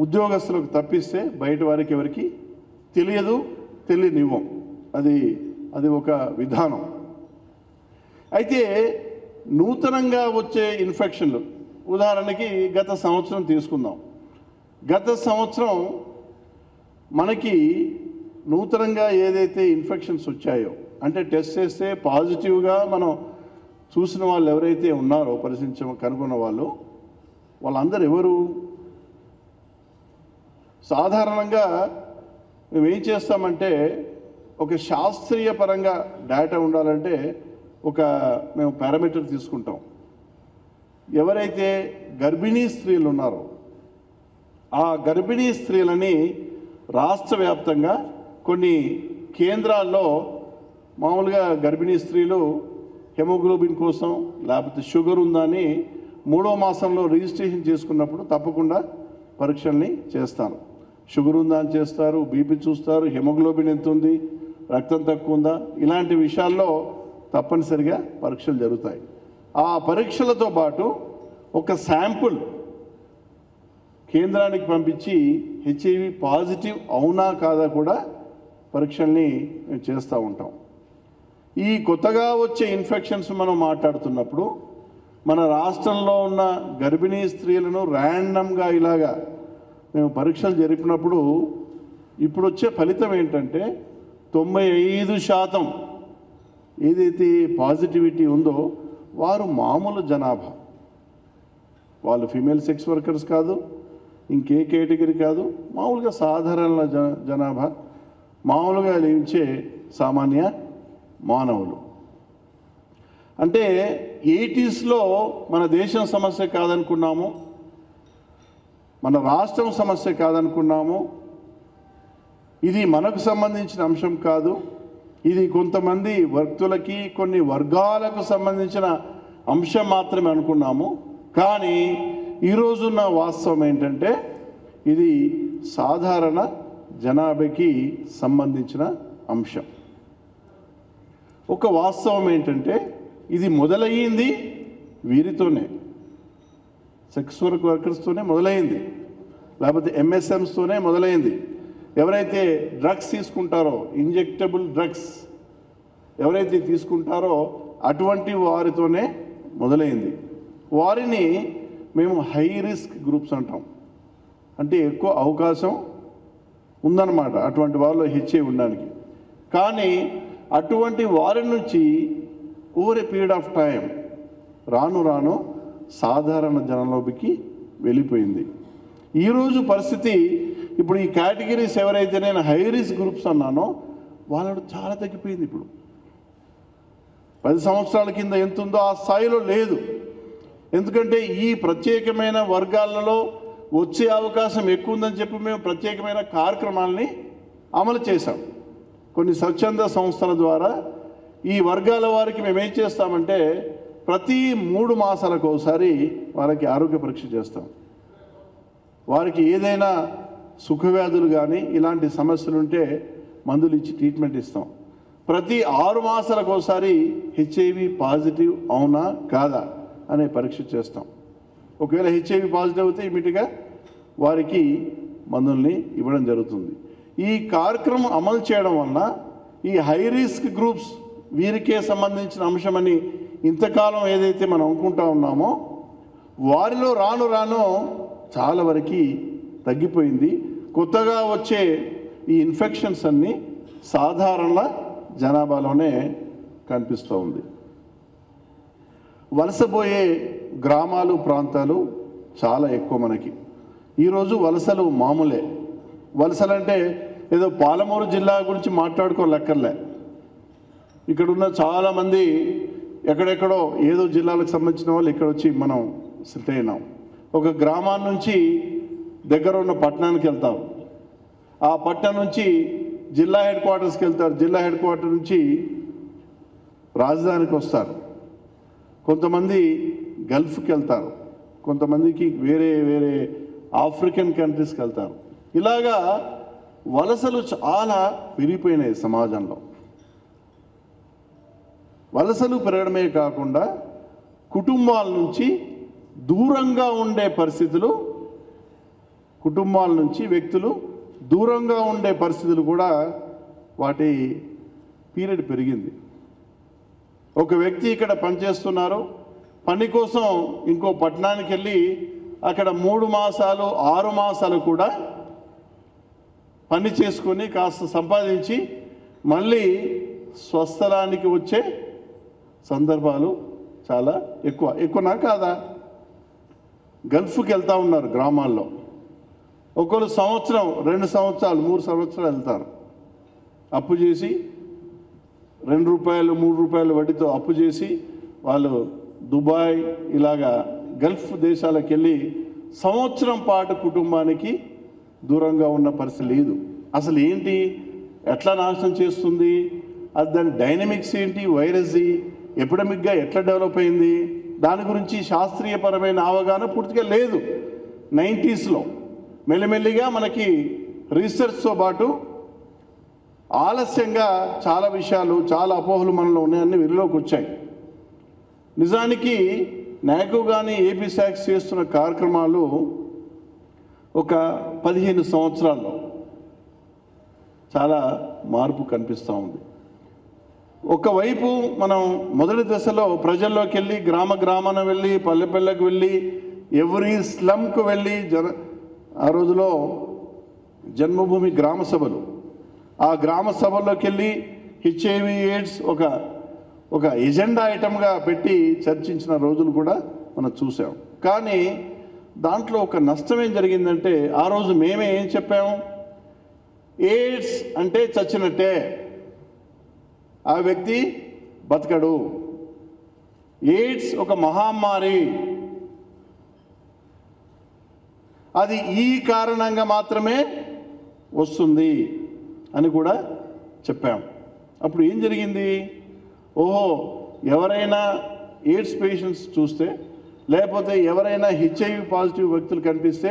ఉద్యోగస్తులకు తప్పిస్తే బయట వారికి ఎవరికి తెలియనివ్వం. అది ఒక విధానం. అయితే నూతనంగా వచ్చే ఇన్ఫెక్షన్లు, ఉదాహరణకి గత సంవత్సరం తీసుకుందాం. గత సంవత్సరం మనకి నూతనంగా ఏదైతే ఇన్ఫెక్షన్స్ వచ్చాయో, అంటే టెస్ట్ చేస్తే పాజిటివ్గా మనం చూసిన వాళ్ళు ఎవరైతే ఉన్నారో, కనుగొన్న వాళ్ళందరూ ఎవరు? సాధారణంగా మేము ఏం చేస్తామంటే, ఒక శాస్త్రీయ పరంగా డేటా ఉండాలంటే మేము పారామీటర్ తీసుకుంటాం. ఎవరైతే గర్భిణీ స్త్రీలు ఉన్నారో ఆ గర్భిణీ స్త్రీలని రాష్ట్ర వ్యాప్తంగా కొన్ని కేంద్రాల్లో మామూలుగా గర్భిణీ స్త్రీలు హెమోగ్లోబిన్ కోసం లేకపోతే షుగర్ ఉందని 3వ మాసంలో రిజిస్ట్రేషన్ చేసుకున్నప్పుడు తప్పకుండా పరీక్షల్ని చేస్తారు. షుగర్ ఉందా అని చేస్తారు, బీపీ చూస్తారు, హెమోగ్లోబిన్ ఎంత ఉంది, రక్తం తక్కువ ఉందా, ఇలాంటి విషయాల్లో తప్పనిసరిగా పరీక్షలు జరుగుతాయి. ఆ పరీక్షలతో పాటు ఒక శాంపుల్ కేంద్రానికి పంపించి హెచ్ఐవి పాజిటివ్ అవునా కాదా కూడా పరీక్షల్ని చేస్తూ ఉంటాం. ఈ కొత్తగా వచ్చే ఇన్ఫెక్షన్స్ మనం మాట్లాడుతున్నప్పుడు మన రాష్ట్రంలో ఉన్న గర్భిణీ స్త్రీలను ర్యాండమ్గా ఇలాగా మేము పరీక్షలు జరిపినప్పుడు ఇప్పుడు వచ్చే ఫలితం ఏంటంటే 95% ఏదైతే పాజిటివిటీ ఉందో వారు మామూలు జనాభా. వాళ్ళు ఫీమేల్ సెక్స్ వర్కర్స్ కాదు, ఇంకే కేటగిరీ కాదు, మామూలుగా సాధారణ జనాభా, మామూలుగా జీవించే సామాన్య మానవులు. అంటే 80sలో మన దేశం సమస్య కాదనుకున్నాము, మన రాష్ట్రం సమస్య కాదనుకున్నాము. ఇది మనకు సంబంధించిన అంశం కాదు, ఇది కొంతమంది వ్యక్తులకి కొన్ని వర్గాలకు సంబంధించిన అంశం మాత్రమే అనుకున్నాము. కానీ ఈరోజున్న వాస్తవం ఏంటంటే ఇది సాధారణ జనాభాకి సంబంధించిన అంశం. ఒక వాస్తవం ఏంటంటే ఇది మొదలయ్యింది వీరితోనే, సెక్స్ వర్కర్స్తోనే మొదలైంది, లేకపోతే ఎంఎస్ఎంస్తోనే మొదలైంది. ఎవరైతే డ్రగ్స్ తీసుకుంటారో, ఇంజెక్టబుల్ డ్రగ్స్ ఎవరైతే తీసుకుంటారో అటువంటి వారితోనే మొదలైంది. వారిని మేము హై రిస్క్ గ్రూప్స్ అంటాం. అంటే ఎక్కువ అవకాశం ఉందన్నమాట అటువంటి వాళ్ళు హెచ్ఐవి ఉండడానికి. కానీ అటువంటి వారి నుంచి over a period of time రాను సాధారణ జనంలోకి వెళ్ళిపోయింది. ఈరోజు పరిస్థితి ఇప్పుడు ఈ కేటగిరీస్ ఎవరైతే నేను హై రిస్క్ గ్రూప్స్ అన్నానో వాళ్ళు చాలా తగ్గిపోయింది. ఇప్పుడు 10 సంవత్సరాల కింద ఎంత ఉందో ఆ స్థాయిలో లేదు. ఎందుకంటే ఈ ప్రత్యేకమైన వర్గాలలో వచ్చే అవకాశం ఎక్కువ ఉందని చెప్పి మేము ప్రత్యేకమైన కార్యక్రమాలని అమలు చేశాం. కొన్ని స్వచ్ఛంద సంస్థల ద్వారా ఈ వర్గాల వారికి మేము ఏం చేస్తామంటే ప్రతి 3 మాసాలకు ఒకసారి వారికి ఆరోగ్య పరీక్ష చేస్తాం. వారికి ఏదైనా సుఖవ్యాధులు కానీ ఇలాంటి సమస్యలు ఉంటే మందులు ఇచ్చి ట్రీట్మెంట్ ఇస్తాం. ప్రతి 6 మాసాలకు ఒకసారి హెచ్ఐవి పాజిటివ్ అవునా కాదా అనే పరీక్ష చేస్తాం. ఒకవేళ హెచ్ఐవి పాజిటివ్ అయితే ఇమీడియట్గా వారికి మందుల్ని ఇవ్వడం జరుగుతుంది. ఈ కార్యక్రమం అమలు చేయడం వలన ఈ హై రిస్క్ గ్రూప్స్ వీరికే సంబంధించిన అంశమని ఇంతకాలం ఏదైతే మనం అనుకుంటా ఉన్నామో వారిలో రాను రాను చాలా వరకు తగ్గిపోయింది. కొత్తగా వచ్చే ఈ ఇన్ఫెక్షన్స్ అన్నీ సాధారణ జనాభాలోనే కనిపిస్తూ ఉంది. వలసపోయే గ్రామాలు ప్రాంతాలు చాలా ఎక్కువ మనకి. ఈరోజు వలసలు మామూలే. వలసలంటే ఏదో పాలమూరు జిల్లా గురించి మాట్లాడుకోలేక్కర్లే. ఇక్కడున్న చాలామంది ఎక్కడెక్కడో ఏదో జిల్లాలకు సంబంధించిన వాళ్ళు ఇక్కడ వచ్చి మనం సెటిల్ అయినాం. ఒక గ్రామాన్ని నుంచి దగ్గర ఉన్న పట్టణానికి వెళ్తాం. ఆ పట్టణం నుంచి జిల్లా హెడ్ క్వార్టర్స్కి వెళ్తారు. జిల్లా హెడ్ క్వార్టర్ నుంచి రాజధానికి వస్తారు. కొంతమంది గల్ఫ్కి వెళ్తారు. కొంతమందికి వేరే వేరే ఆఫ్రికన్ కంట్రీస్కి వెళ్తారు. ఇలాగా వలసలు చాలా పెరిగిపోయినాయి సమాజంలో. వలసలు పెరగడమే కాకుండా కుటుంబాల నుంచి దూరంగా ఉండే పరిస్థితులు, కుటుంబాల నుంచి వ్యక్తులు దూరంగా ఉండే పరిస్థితులు కూడా వాటి పీరియడ్ పెరిగింది. ఒక వ్యక్తి ఇక్కడ పనిచేస్తున్నారు, పని కోసం ఇంకో పట్టణానికి వెళ్ళి అక్కడ 3 మాసాలు 6 మాసాలు కూడా పని చేసుకొని కాస్త సంపాదించి మళ్ళీ స్వస్థలానికి వచ్చే సందర్భాలు చాలా ఎక్కువనా కాదా? గల్ఫ్కి వెళ్తూ ఉన్నారు గ్రామాల్లో. ఒకరు సంవత్సరం 2 సంవత్సరాలు 3 సంవత్సరాలు వెళ్తారు. అప్పు చేసి 2 రూపాయలు 3 రూపాయలు వడ్డీతో అప్పు చేసి వాళ్ళు దుబాయ్ ఇలాగా గల్ఫ్ దేశాలకు వెళ్ళి సంవత్సరం పాటు కుటుంబానికి దూరంగా ఉన్న పరిస్థితి లేదు. అసలు ఏంటి, ఎట్లా నాశనం చేస్తుంది, అది దాని డైనమిక్స్ ఏంటి, వైరస్ది ఎపిడమిక్గా ఎట్లా డెవలప్ అయింది, దాని గురించి శాస్త్రీయపరమైన అవగాహన పూర్తిగా లేదు. 90sలో మెల్లిమెల్లిగా మనకి రీసెర్చ్తో పాటు ఆలస్యంగా చాలా విషయాలు, చాలా అపోహలు మనలో ఉన్నాయన్నీ వెలుగులోకి వచ్చాయి. నిజానికి నాకో కానీ ఏపీ శాక్స్ చేస్తున్న కార్యక్రమాలు ఒక 15 సంవత్సరాల్లో చాలా మార్పు కనిపిస్తూ ఉంది. ఒకవైపు మనం మొదటి దశలో ప్రజల్లోకి వెళ్ళి గ్రామాన వెళ్ళి పల్లెకు వెళ్ళి ఎవరి స్లమ్కు వెళ్ళి ఆ రోజులో జన్మభూమి గ్రామ సభలు, ఆ గ్రామ సభల్లోకి వెళ్ళి హెచ్ఐవి ఎయిడ్స్ ఒక ఎజెండా ఐటమ్గా పెట్టి చర్చించిన రోజులు కూడా మనం చూసాం. కానీ దాంట్లో ఒక నష్టం ఏం జరిగిందంటే, ఆ రోజు మేమే ఏం చెప్పాము, ఎయిడ్స్ అంటే చచ్చినట్టే, ఆ వ్యక్తి బతకడు, ఎయిడ్స్ ఒక మహమ్మారి, అది ఈ కారణంగా మాత్రమే వస్తుంది అని కూడా చెప్పాం. అప్పుడు ఏం జరిగింది, ఓహో ఎవరైనా ఎయిడ్స్ పేషెంట్స్ చూస్తే లేకపోతే ఎవరైనా హెచ్ఐవి పాజిటివ్ వ్యక్తులు కనిపిస్తే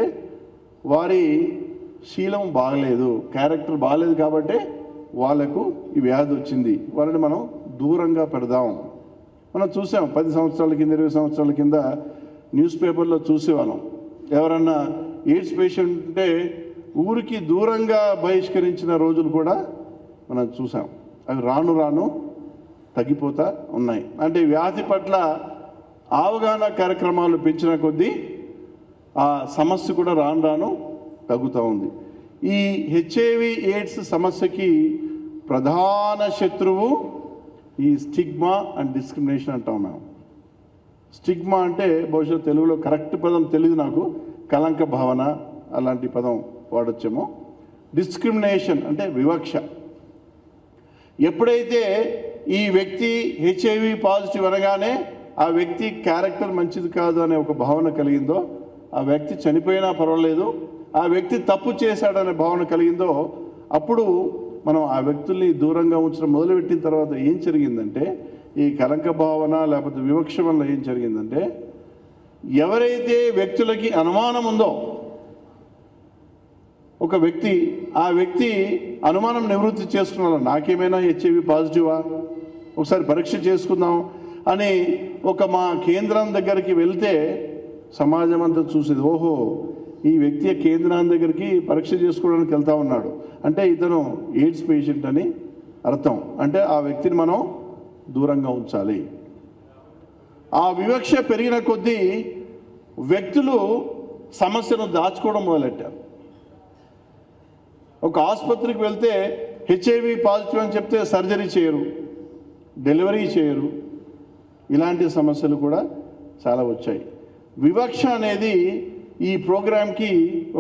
వారి శీలం బాగలేదు, క్యారెక్టర్ బాగలేదు కాబట్టి వాళ్ళకు ఈ వ్యాధి వచ్చింది, వాళ్ళని మనం దూరంగా పెడదాం. మనం చూసాం 10 సంవత్సరాల కింద 20 సంవత్సరాల కింద న్యూస్ పేపర్లో చూసేవాళ్ళం. ఎవరన్నా ఎయిడ్స్ పేషెంట్ ఉంటే ఊరికి దూరంగా బహిష్కరించిన రోజులు కూడా మనం చూసాం. అవి రాను రాను తగ్గిపోతూ ఉన్నాయి. అంటే వ్యాధి పట్ల అవగాహన కార్యక్రమాలు పెంచిన కొద్దీ ఆ సమస్య కూడా రాను రాను తగ్గుతూ ఉంది. ఈ హెచ్ఐవి ఎయిడ్స్ సమస్యకి ప్రధాన శత్రువు ఈ స్టిగ్మా అండ్ డిస్క్రిమినేషన్ అంటాం మేము. స్టిగ్మా అంటే బహుశా తెలుగులో కరెక్ట్ పదం తెలియదు నాకు, కలంక భావన అలాంటి పదం వాడొచ్చేమో. డిస్క్రిమినేషన్ అంటే వివక్ష. ఎప్పుడైతే ఈ వ్యక్తి హెచ్ఐవి పాజిటివ్ అనగానే ఆ వ్యక్తి క్యారెక్టర్ మంచిది కాదు అనే ఒక భావన కలిగిందో, ఆ వ్యక్తి చనిపోయినా పర్వాలేదు, ఆ వ్యక్తి తప్పు చేశాడనే భావన కలిగిందో, అప్పుడు మనం ఆ వ్యక్తుల్ని దూరంగా ఉంచడం మొదలుపెట్టిన తర్వాత ఏం జరిగిందంటే, ఈ కలంక భావన లేకపోతే వివక్ష వల్ల ఏం జరిగిందంటే, ఎవరైతే వ్యక్తులకి అనుమానం ఉందో ఒక వ్యక్తి, ఆ వ్యక్తి అనుమానం నివృత్తి చేసుకున్నాడు, నాకేమైనా హెచ్ఐవి పాజిటివా, ఒకసారి పరీక్ష చేసుకుందాం అని మా కేంద్రం దగ్గరికి వెళ్తే సమాజం అంతా చూసేది, ఓహో ఈ వ్యక్తి కేంద్రం దగ్గరికి పరీక్ష చేసుకోవడానికి వెళ్తా ఉన్నాడు అంటే ఇతను ఎయిడ్స్ పేషెంట్ అని అర్థం. అంటే ఆ వ్యక్తిని మనం దూరంగా ఉంచాలి. ఆ వివక్ష పెరిగిన కొద్దీ వ్యక్తులు సమస్యను దాచుకోవడం మొదలెట్టారు. ఒక ఆసుపత్రికి వెళ్తే హెచ్ఐవి పాజిటివ్ అని చెప్తే సర్జరీ చేయరు, డెలివరీ చేయరు. ఇలాంటి సమస్యలు కూడా చాలా వచ్చాయి. వివక్ష అనేది ఈ ప్రోగ్రాంకి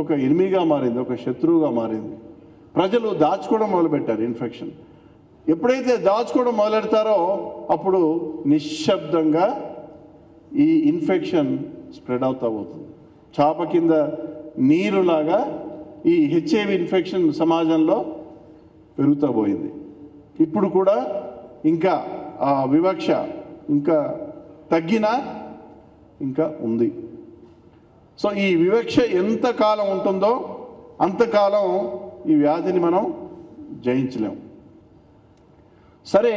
ఒక ఎనిమిగా మారింది, ఒక శత్రువుగా మారింది. ప్రజలు దాచుకోవడం మొదలుపెట్టారు ఇన్ఫెక్షన్. ఎప్పుడైతే దాచుకోవడం మొదలెడతారో అప్పుడు నిశ్శబ్దంగా ఈ ఇన్ఫెక్షన్ స్ప్రెడ్ అవుతా పోతుంది. చాప కింద నీరులాగా ఈ హెచ్ఐవి ఇన్ఫెక్షన్ సమాజంలో పెరుగుతూ పోయింది. ఇప్పుడు కూడా ఇంకా ఆ వివక్ష ఇంకా తగ్గినా ఇంకా ఉంది. సో ఈ వివక్ష ఎంతకాలం ఉంటుందో అంతకాలం ఈ వ్యాధిని మనం జయించలేం. సరే,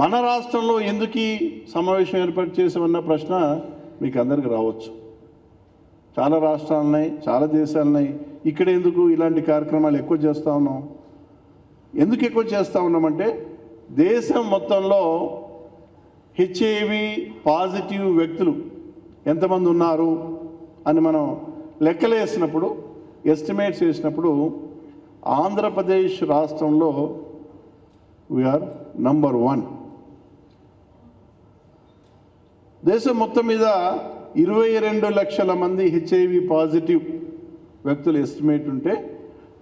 మన రాష్ట్రంలో ఎందుకు ఈ సమావేశం ఏర్పాటు చేసామన్న ప్రశ్న మీకు అందరికీ రావచ్చు. చాలా రాష్ట్రాలున్నాయి, చాలా దేశాలున్నాయి, ఇక్కడ ఎందుకు ఇలాంటి కార్యక్రమాలు ఎక్కువ చేస్తూ ఉన్నాం? ఎందుకు ఎక్కువ చేస్తూ ఉన్నామంటే దేశం మొత్తంలో హెచ్ఐవి పాజిటివ్ వ్యక్తులు ఎంతమంది ఉన్నారు అని మనం లెక్కలేసినప్పుడు, ఎస్టిమేట్స్ వేసినప్పుడు ఆంధ్రప్రదేశ్ రాష్ట్రంలో వీఆర్ నంబర్ 1. దేశం మొత్తం మీద 22 లక్షల మంది హెచ్ఐవి పాజిటివ్ వ్యక్తులు ఎస్టిమేట్ ఉంటే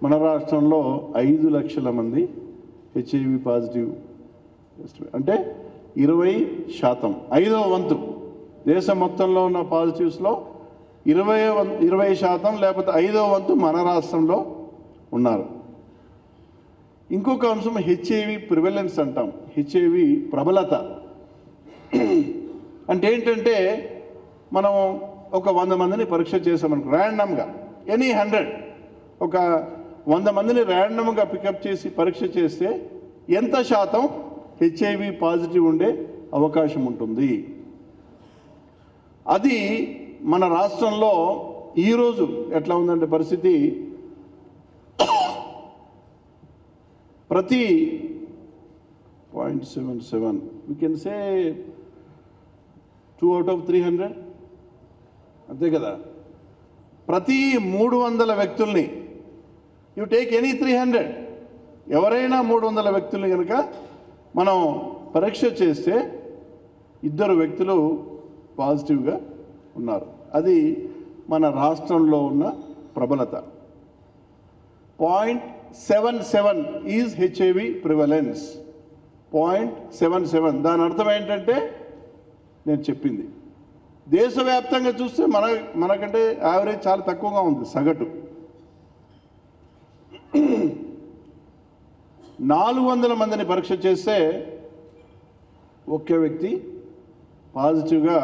మన రాష్ట్రంలో 5 లక్షల మంది హెచ్ఐవి పాజిటివ్ ఎస్టిమేట్, అంటే 20%, 5వ వంతు. దేశం మొత్తంలో ఉన్న పాజిటివ్స్లో 20% లేకపోతే 5వ వంతు మన రాష్ట్రంలో ఉన్నారు. ఇంకొక అంశం హెచ్ఐవి ప్రివెలెన్స్ అంటాం. హెచ్ఐవి ప్రబలత అంటే ఏంటంటే మనం ఒక 100 మందిని పరీక్ష చేసామనుకో, ర్యాండమ్గా ఎనీ 100, ఒక 100 మందిని ర్యాండమ్గా పికప్ చేసి పరీక్ష చేస్తే ఎంత శాతం హెచ్ఐవి పాజిటివ్ ఉండే అవకాశం ఉంటుంది? అది మన రాష్ట్రంలో ఈరోజు ఎట్లా ఉందంటే పరిస్థితి, ప్రతి 0.77 we can say 2 out of 300, అంతే కదా. ప్రతి 300 వ్యక్తుల్ని యు టేక్ ఎనీ 300, ఎవరైనా 300 వ్యక్తుల్ని కనుక మనం పరీక్ష చేస్తే 2 వ్యక్తులు పాజిటివ్గా ఉన్నారు. అది మన రాష్ట్రంలో ఉన్న ప్రబలత. 0.77 is HIV prevalence. 0.77 దాని అర్థం ఏంటంటే నేను చెప్పింది. దేశవ్యాప్తంగా చూస్తే మనకంటే యావరేజ్ చాలా తక్కువగా ఉంది, సగటు. 400 మందిని పరీక్ష చేస్తే ఒకే వ్యక్తి పాజిటివ్గా,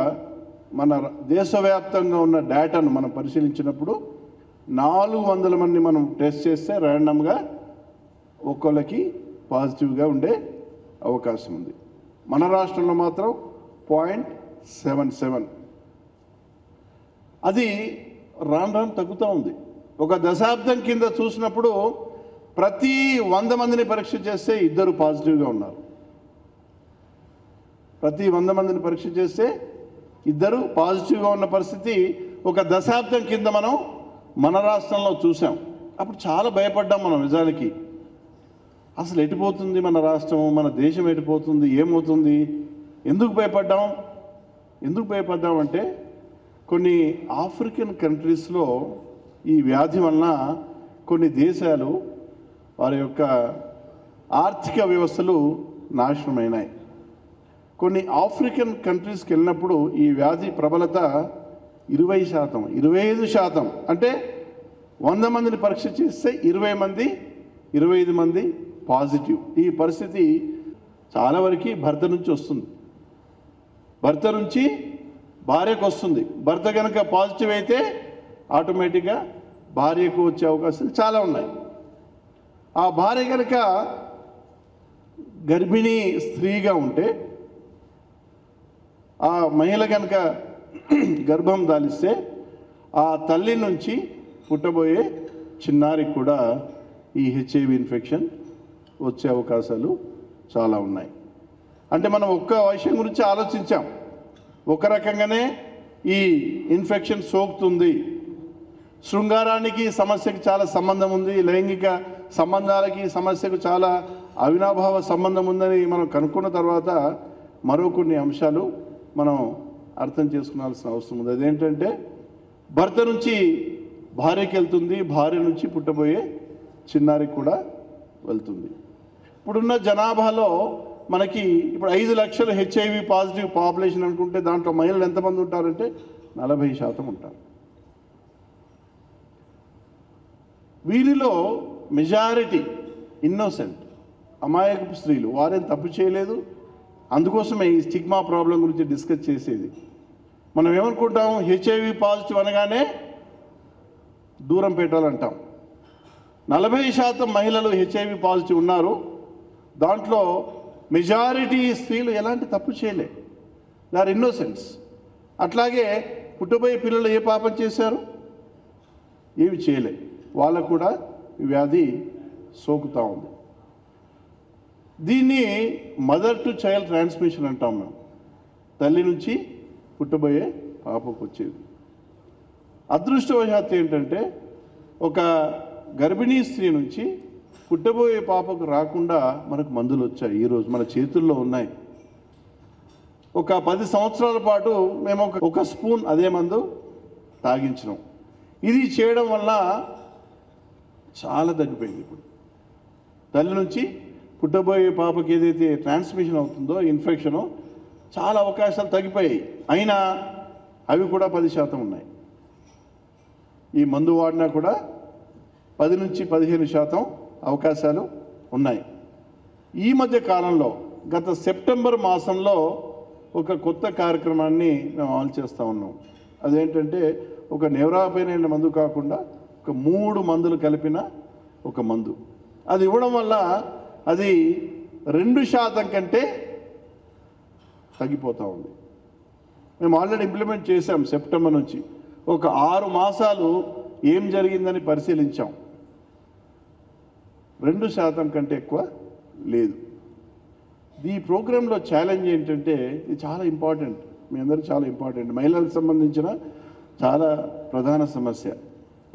మన దేశవ్యాప్తంగా ఉన్న డేటాను మనం పరిశీలించినప్పుడు 400 మంది మనం టెస్ట్ చేస్తే ర్యాండమ్గా ఒక్కొక్కరికి పాజిటివ్గా ఉండే అవకాశం ఉంది. మన రాష్ట్రంలో మాత్రం 0.77. అది రాను రాను తగ్గుతూ ఉంది. ఒక దశాబ్దం కింద చూసినప్పుడు ప్రతి 100 మందిని పరీక్ష చేస్తే 2 పాజిటివ్గా ఉన్నారు. ప్రతి 100 మందిని పరీక్ష చేస్తే 2 పాజిటివ్గా ఉన్న పరిస్థితి ఒక దశాబ్దం కింద మనం మన రాష్ట్రంలో చూసాం. అప్పుడు చాలా భయపడ్డాం మనం. నిజానికి అసలు ఎటుపోతుంది మన రాష్ట్రం, మన దేశం ఎటుపోతుంది, ఏమవుతుంది, ఎందుకు భయపడ్డాం అంటే కొన్ని ఆఫ్రికన్ కంట్రీస్లో ఈ వ్యాధి వలన కొన్ని దేశాలు వారి యొక్క ఆర్థిక వ్యవస్థలు నాశనమైనాయి. కొన్ని ఆఫ్రికన్ కంట్రీస్కి వెళ్ళినప్పుడు ఈ వ్యాధి ప్రబలత 20%, 25%. అంటే 100 మందిని పరీక్ష చేస్తే 25 మంది పాజిటివ్. ఈ పరిస్థితి చాలా వరకు భర్త నుంచి వస్తుంది, భర్త నుంచి భార్యకు వస్తుంది. భర్త కనుక పాజిటివ్ అయితే ఆటోమేటిక్గా భార్యకు వచ్చే అవకాశాలు చాలా ఉన్నాయి. ఆ భార్య కనుక గర్భిణీ స్త్రీగా ఉంటే, ఆ మహిళ కనుక గర్భం దాలిస్తే ఆ తల్లి నుంచి పుట్టబోయే చిన్నారికి కూడా ఈ హెచ్ఐవి ఇన్ఫెక్షన్ వచ్చే అవకాశాలు చాలా ఉన్నాయి. అంటే మనం ఒక్క విషయం గురించి ఆలోచించాం. ఒక రకంగానే ఈ ఇన్ఫెక్షన్ సోకుతుంది. శృంగారానికి సమస్యకి చాలా సంబంధం ఉంది, లైంగిక సంబంధాలకి సమస్యకు చాలా అవినాభావ సంబంధం ఉందని మనం కనుక్కున్న తర్వాత మరో కొన్ని అంశాలు మనం అర్థం చేసుకోవాల్సిన అవసరం ఉంది. అదేంటంటే భర్త నుంచి భార్యకి వెళ్తుంది, భార్య నుంచి పుట్టబోయే చిన్నారికి కూడా వెళ్తుంది. ఇప్పుడున్న జనాభాలో మనకి ఇప్పుడు 5 లక్షల HIV పాజిటివ్ పాపులేషన్ అనుకుంటే దాంట్లో మహిళలు ఎంతమంది ఉంటారంటే 40% ఉంటారు. వీరిలో మెజారిటీ ఇన్నోసెంట్, అమాయకపు స్త్రీలు. వారేం తప్పు చేయలేదు. అందుకోసమే ఈ స్టిగ్మా ప్రాబ్లం గురించి డిస్కస్ చేసేది. మనం ఏమనుకుంటాం, HIV పాజిటివ్ అనగానే దూరం పెట్టాలంటాం. 40% మహిళలు HIV పాజిటివ్ ఉన్నారు. దాంట్లో మెజారిటీ స్త్రీలు ఎలాంటి తప్పు చేయలే, దే ఆర్ ఇన్నోసెంట్స్. అట్లాగే పుట్టబోయే పిల్లలు ఏ పాపం చేశారు, ఏమి చేయలే, వాళ్ళకు కూడా వ్యాధి సోకుతూ ఉంది. దీన్ని మదర్ టు చైల్డ్ ట్రాన్స్మిషన్ అంటాం మేము. తల్లి నుంచి పుట్టబోయే పాపకు వచ్చేది. అదృష్టవశాత్తు ఏంటంటే ఒక గర్భిణీ స్త్రీ నుంచి పుట్టబోయే పాపకు రాకుండా మనకు మందులు వచ్చాయి. ఈరోజు మన చేతుల్లో ఉన్నాయి. ఒక 10 సంవత్సరాల పాటు మేము ఒక స్పూన్ అదే మందు తాగించినాం. ఇది చేయడం వల్ల చాలా తగ్గిపోయింది. ఇప్పుడు తల్లి నుంచి పుట్టబోయే పాపకి ఏదైతే ట్రాన్స్మిషన్ అవుతుందో ఇన్ఫెక్షను, చాలా అవకాశాలు తగ్గిపోయాయి. అయినా అవి కూడా 10% ఉన్నాయి. ఈ మందు వాడినా కూడా 10 నుంచి 15% అవకాశాలు ఉన్నాయి. ఈ మధ్య కాలంలో గత సెప్టెంబర్ మాసంలో ఒక కొత్త కార్యక్రమాన్ని మేము అమలు చేస్తూ ఉన్నాం. అదేంటంటే ఒక నెవరాపైన మందు కాకుండా ఒక 3 మందులు కలిపిన ఒక మందు. అది ఇవ్వడం వల్ల అది 2% కంటే తగ్గిపోతూ ఉంది. మేము ఆల్రెడీ ఇంప్లిమెంట్ చేసాం సెప్టెంబర్ నుంచి. ఒక 6 మాసాలు ఏం జరిగిందని పరిశీలించాం. 2% కంటే ఎక్కువ లేదు. ఈ ప్రోగ్రాంలో ఛాలెంజ్ ఏంటంటే ఇది చాలా ఇంపార్టెంట్, మీ అందరికీ చాలా ఇంపార్టెంట్, మహిళలకు సంబంధించిన చాలా ప్రధాన సమస్య.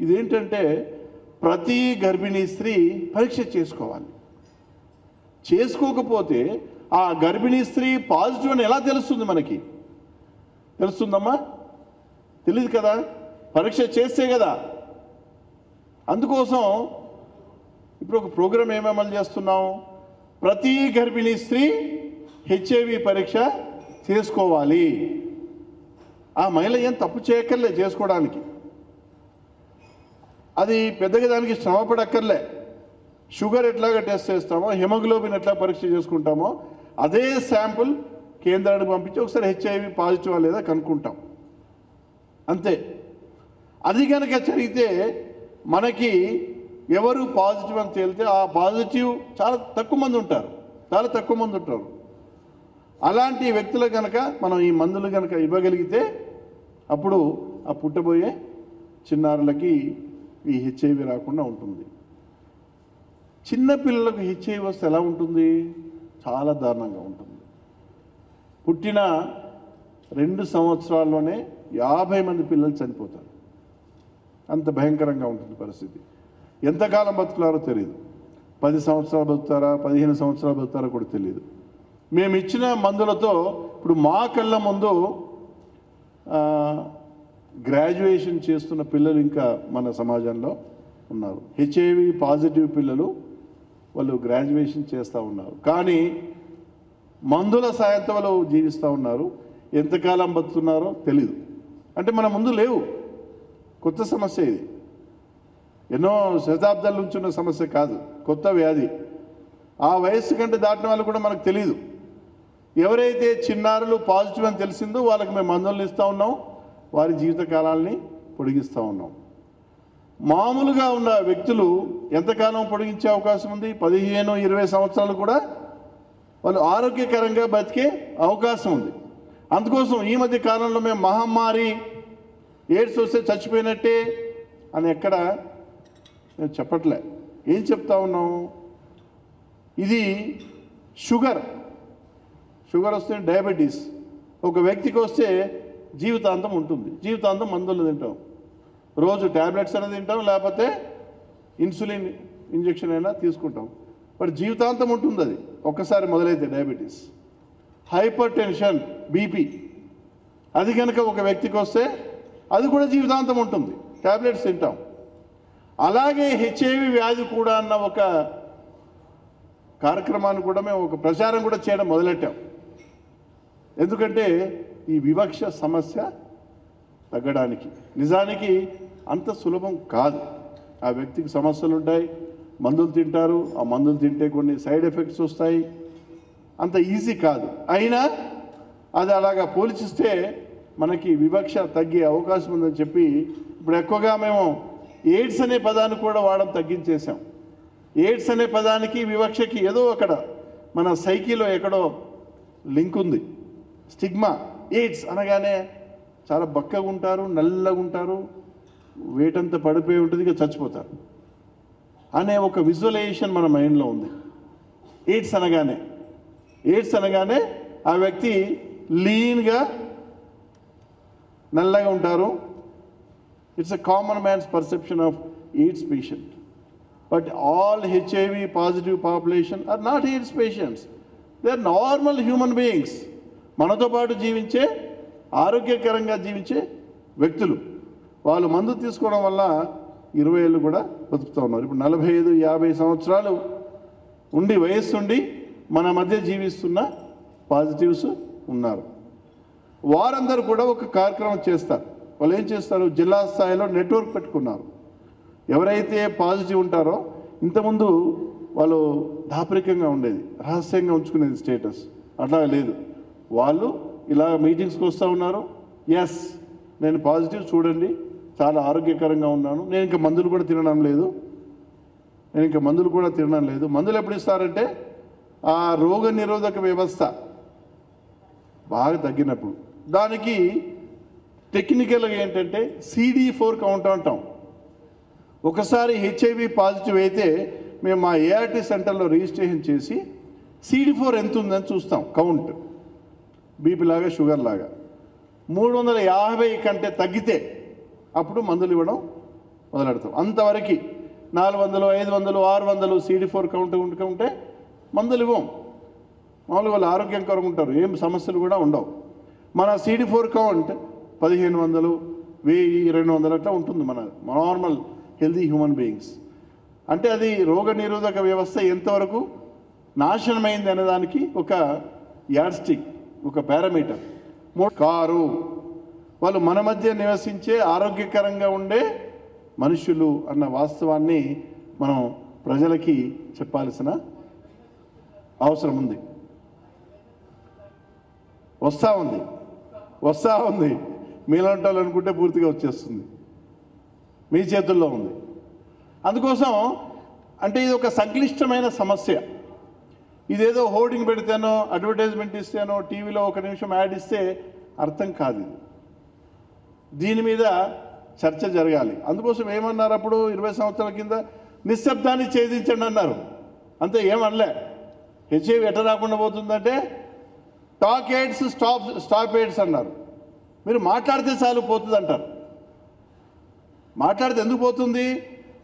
ఇదేంటంటే ప్రతి గర్భిణీ స్త్రీ పరీక్ష చేసుకోవాలి. చేసుకోకపోతే ఆ గర్భిణీ స్త్రీ పాజిటివ్ అని ఎలా తెలుస్తుంది? మనకి తెలుస్తుందమ్మా? తెలియదు కదా, పరీక్ష చేస్తే కదా. అందుకోసం ఇప్పుడు ఒక ప్రోగ్రాం ఏమి అమలు చేస్తున్నాం, ప్రతి గర్భిణీ స్త్రీ HIV పరీక్ష చేసుకోవాలి. ఆ మహిళ ఏం తప్పు చేయక్కర్లే చేసుకోవడానికి, అది పెద్దగా దానికి శ్రమపడక్కర్లే. షుగర్ ఎట్లాగా టెస్ట్ చేస్తామో, హిమోగ్లోబిన్ ఎట్లా పరీక్ష చేసుకుంటామో అదే శాంపుల్ కేంద్రానికి పంపించి ఒకసారి HIV పాజిటివా లేదా కనుక్కుంటాం, అంతే. అది కనుక జరిగితే మనకి ఎవరు పాజిటివ్ అని తేలితే ఆ పాజిటివ్ చాలా తక్కువ మంది ఉంటారు. అలాంటి వ్యక్తులకు కనుక మనం ఈ మందులు కనుక ఇవ్వగలిగితే అప్పుడు ఆ పుట్టబోయే చిన్నారులకి ఈ HIV రాకుండా ఉంటుంది. చిన్న పిల్లలకు HIV వస్తే ఎలా ఉంటుంది? చాలా దారుణంగా ఉంటుంది. పుట్టిన 2 సంవత్సరాల్లోనే 50 మంది పిల్లలు చనిపోతారు. అంత భయంకరంగా ఉంటుంది పరిస్థితి. ఎంతకాలం బతుకుతారో తెలియదు. 10 సంవత్సరాలు బతుకుతారా, 15 సంవత్సరాలు బతుకుతారో కూడా తెలియదు. మేము ఇచ్చిన మందులతో ఇప్పుడు మా కళ్ళ ముందు గ్రాడ్యుయేషన్ చేస్తున్న పిల్లలు ఇంకా మన సమాజంలో ఉన్నారు. HIV పాజిటివ్ పిల్లలు వాళ్ళు గ్రాడ్యుయేషన్ చేస్తూ ఉన్నారు. కానీ మందుల సాయంతో వాళ్ళు జీవిస్తూ ఉన్నారు. ఎంతకాలం బతుకుతున్నారో తెలీదు. అంటే మన ముందు లేవు, కొత్త సమస్య ఇది. ఎన్నో శతాబ్దాల నుంచి ఉన్న సమస్య కాదు, కొత్త వ్యాధి. ఆ వయస్సు కంటే దాటిన వాళ్ళు కూడా మనకు తెలియదు. ఎవరైతే చిన్నారులు పాజిటివ్ అని తెలిసిందో వాళ్ళకి మేము మందులను ఇస్తూ ఉన్నాం, వారి జీవిత కాలాన్ని పొడిగిస్తూ ఉన్నాం. మామూలుగా ఉన్న వ్యక్తులు ఎంతకాలం పొడిగించే అవకాశం ఉంది? 15-20 సంవత్సరాలు కూడా వాళ్ళు ఆరోగ్యకరంగా బతికే అవకాశం ఉంది. అందుకోసం ఈ మధ్య కాలంలో మేము మహమ్మారి, ఎయిడ్స్ వస్తే చచ్చిపోయినట్టే అని ఎక్కడ నేను చెప్పట్లే. ఏం చెప్తా ఉన్నాం? ఇది షుగర్ వస్తే డయాబెటీస్, ఒక వ్యక్తికి వస్తే జీవితాంతం ఉంటుంది. జీవితాంతం మందులు తింటాం, రోజు ట్యాబ్లెట్స్ అనేది తింటాం, లేకపోతే ఇన్సులిన్ ఇంజెక్షన్ అయినా తీసుకుంటాం. బట్ జీవితాంతం ఉంటుంది అది. ఒక్కసారి మొదలైతే డయాబెటీస్, హైపర్ టెన్షన్, బీపీ, అది కనుక ఒక వ్యక్తికి వస్తే అది కూడా జీవితాంతం ఉంటుంది, ట్యాబ్లెట్స్ తింటాం. అలాగే హెచ్ఐవి వ్యాధి కూడా అన్న ఒక కార్యక్రమాన్ని కూడా మేము ఒక ప్రచారం కూడా చేయడం మొదలెట్టాం. ఎందుకంటే ఈ వివక్ష సమస్య తగ్గడానికి నిజానికి అంత సులభం కాదు. ఆ వ్యక్తికి సమస్యలు ఉంటాయి, మందులు తింటారు, ఆ మందులు తింటే కొన్ని సైడ్ ఎఫెక్ట్స్ వస్తాయి, అంత ఈజీ కాదు. అయినా అది అలాగా పోల్చిస్తే మనకి వివక్ష తగ్గే అవకాశం ఉందని చెప్పి ఇప్పుడు ఎక్కువగా మేము ఎయిడ్స్ అనే పదాన్ని కూడా వాడడం తగ్గించేసాం. ఎయిడ్స్ అనే పదానికి వివక్షకి ఏదో అక్కడ మన సైకిలో ఎక్కడో లింక్ ఉంది. స్టిగ్మా, ఎయిడ్స్ అనగానే చాలా బక్కగా ఉంటారు, నల్లగా ఉంటారు, వెయిట్ అంతా పడిపోయి ఉంటుంది, ఇక చచ్చిపోతారు అనే ఒక విజువలైజేషన్ మన మైండ్లో ఉంది. ఎయిడ్స్ అనగానే ఆ వ్యక్తి లీన్గా నల్లగా ఉంటారు. It's a common man's perception of AIDS patient. But all HIV positive population are not AIDS patients, they are normal human beings. మనతో పాటు జీవించే, ఆరోగ్యకరంగా జీవించే వ్యక్తులు. వాళ్ళు మందు తీసుకోవడం వల్ల 20 ఏళ్ళు కూడా బతుకుతూ ఉన్నారు. ఇప్పుడు 45-50 సంవత్సరాలు ఉండి, వయస్సు ఉండి మన మధ్య జీవిస్తున్న పాజిటివ్స్ ఉన్నారు. వారందరూ కూడా ఒక కార్యక్రమం చేస్తారు. వాళ్ళు ఏం చేస్తారు, జిల్లా స్థాయిలో నెట్వర్క్ పెట్టుకున్నారు. ఎవరైతే పాజిటివ్ ఉంటారో, ఇంతకుముందు వాళ్ళు దాపరికంగా ఉండేది, రహస్యంగా ఉంచుకునేది స్టేటస్, అట్లా లేదు. వాళ్ళు ఇలా మీటింగ్స్కి వస్తూ ఉన్నారు, ఎస్ నేను పాజిటివ్, చూడండి చాలా ఆరోగ్యకరంగా ఉన్నాను, నేను ఇంకా మందులు కూడా తినడం లేదు. మందులు ఎప్పుడు ఇస్తారంటే ఆ రోగ నిరోధక వ్యవస్థ బాగా తగ్గినప్పుడు. దానికి టెక్నికల్గా ఏంటంటే CD4 కౌంట్ అంటాం. ఒకసారి హెచ్ఐవి పాజిటివ్ అయితే మేము మా ఏఆర్టీ సెంటర్లో రిజిస్ట్రేషన్ చేసి CD4 ఎంత ఉందని చూస్తాం, కౌంట్, బీపీ లాగా, షుగర్ లాగా. 350 కంటే తగ్గితే అప్పుడు మందులు ఇవ్వడం మొదలెడతాం. అంతవరకు 400, 500, 600 CD4 కౌంట్ ఉంటే మందులు ఇవ్వం. మామూలుగా వాళ్ళు ఆరోగ్యకరంగా ఉంటారు, ఏం సమస్యలు కూడా ఉండవు. మన CD4 కౌంట్ 1500, 1000, 200 అట్లా ఉంటుంది మన నార్మల్ హెల్దీ హ్యూమన్ బీయింగ్స్. అంటే అది రోగ నిరోధక వ్యవస్థ ఎంతవరకు నాశనమైంది అనేదానికి ఒక యాడ్స్టిక్, ఒక పారామీటర్. కారు, వాళ్ళు మన మధ్య నివసించే ఆరోగ్యకరంగా ఉండే మనుషులు అన్న వాస్తవాన్ని మనం ప్రజలకి చెప్పాల్సిన అవసరం ఉంది. వస్తూ ఉంది మీలాంటి వాళ్ళు అనుకుంటే పూర్తిగా వచ్చేస్తుంది, మీ చేతుల్లో ఉంది. అందుకోసం అంటే ఇది ఒక సంక్లిష్టమైన సమస్య. ఇదేదో హోర్డింగ్ పెడితేనో, అడ్వర్టైజ్మెంట్ ఇస్తేనో, టీవీలో 1 నిమిషం యాడ్ ఇస్తే అర్థం కాదు. దీని మీద చర్చ జరగాలి. అందుకోసం ఏమన్నారు అప్పుడు 20 సంవత్సరాల కింద, నిశ్శబ్దాన్ని ఛేదించండి అన్నారు. అంతే, ఏమనలే. హెచ్ఐవి ఎట్లా రాకుండా పోతుందంటే టాక్ ఎయిడ్స్, స్టాప్ ఎయిడ్స్ అన్నారు. మీరు మాట్లాడితే చాలు పోతుంది అంటారు. మాట్లాడితే ఎందుకు పోతుంది?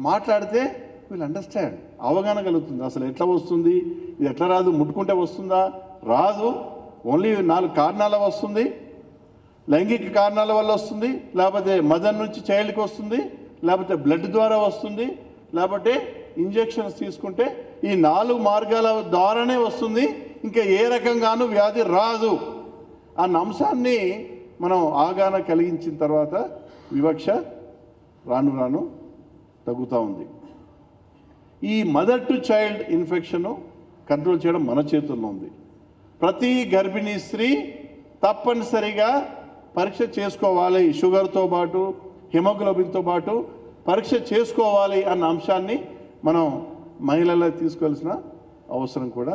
మాట్లాడితే వీళ్ళు అండర్స్టాండ్, అవగాహన కలుగుతుంది. అసలు ఎట్లా వస్తుంది, ఇది ఎట్లా రాదు, ముట్టుకుంటే వస్తుందా? రాదు. ఓన్లీ 4 కారణాల వస్తుంది. లైంగిక కారణాల వల్ల వస్తుంది, లేకపోతే మదర్ నుంచి చైల్డ్కి వస్తుంది, లేకపోతే బ్లడ్ ద్వారా వస్తుంది, లేకపోతే ఇంజెక్షన్స్ తీసుకుంటే, ఈ 4 మార్గాల ద్వారానే వస్తుంది. ఇంకా ఏ రకంగానూ వ్యాధి రాదు అన్న అంశాన్ని మనం అవగాహన కలిగించిన తర్వాత వివక్ష రాను తగ్గుతూ ఉంది. ఈ mother to child infection control చేయడం మన చేతుల్లో ఉంది. ప్రతి గర్భిణీ స్త్రీ తప్పనిసరిగా పరీక్ష చేసుకోవాలి. షుగర్తో పాటు, హిమోగ్లోబిన్తో పాటు పరీక్ష చేసుకోవాలి అన్న అంశాన్ని మనం మహిళల్లో తీసుకోవాల్సిన అవసరం కూడా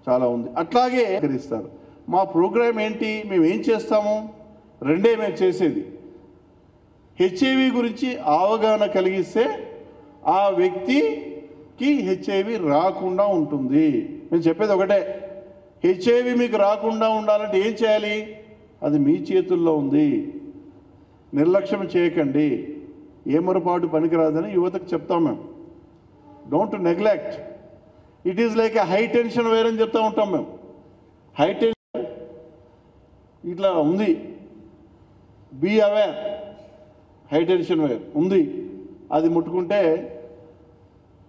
చాలా ఉంది. అట్లాగే గ్రహిస్తారు. మా ప్రోగ్రాం ఏంటి, మేము ఏం చేస్తాము? 2 మేము చేసేది. హెచ్ఐవి గురించి అవగాహన కలిగిస్తే ఆ వ్యక్తికి హెచ్ఐవి రాకుండా ఉంటుంది. నేను చెప్పేది ఒకటే, హెచ్ఐవి మీకు రాకుండా ఉండాలంటే ఏం చేయాలి? అది మీ చేతుల్లో ఉంది. నిర్లక్ష్యం చేయకండి. ఏమరపాటు పనికిరాదని యువతకు చెప్తాం మేము. Don't neglect. It is like a high tension wire అని చెప్తూ ఉంటాం మేము. హై టెన్షన్ ఇట్లా ఉంది, be aware. High tension wire ఉంది, అది ముట్టుకుంటే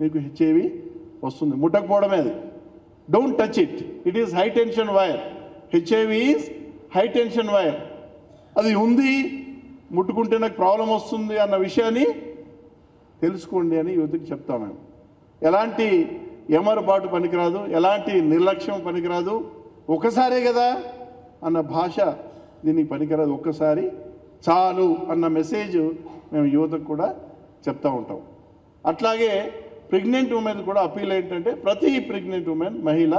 మీకు హెచ్ఐవి వస్తుంది. ముట్టకపోవడమే అది. Don't touch it. It is high tension wire. HIV is high tension wire. అది ఉంది, ముట్టుకుంటే నాకు ప్రాబ్లం వస్తుంది అన్న విషయాన్ని తెలుసుకోండి అని యువతకి చెప్తాం మేము. ఎలాంటి ఎమరపాటు పనికిరాదు, ఎలాంటి నిర్లక్ష్యం పనికిరాదు. ఒకసారే కదా అన్న భాష దీనికి పనికిరాదు. ఒక్కసారి చాలు అన్న మెసేజ్ మేము యువతకు కూడా చెప్తూ ఉంటాం. అట్లాగే ప్రెగ్నెంట్ ఉమెన్ కూడా అప్పీల్ ఏంటంటే ప్రతి ప్రెగ్నెంట్ ఉమెన్ మహిళ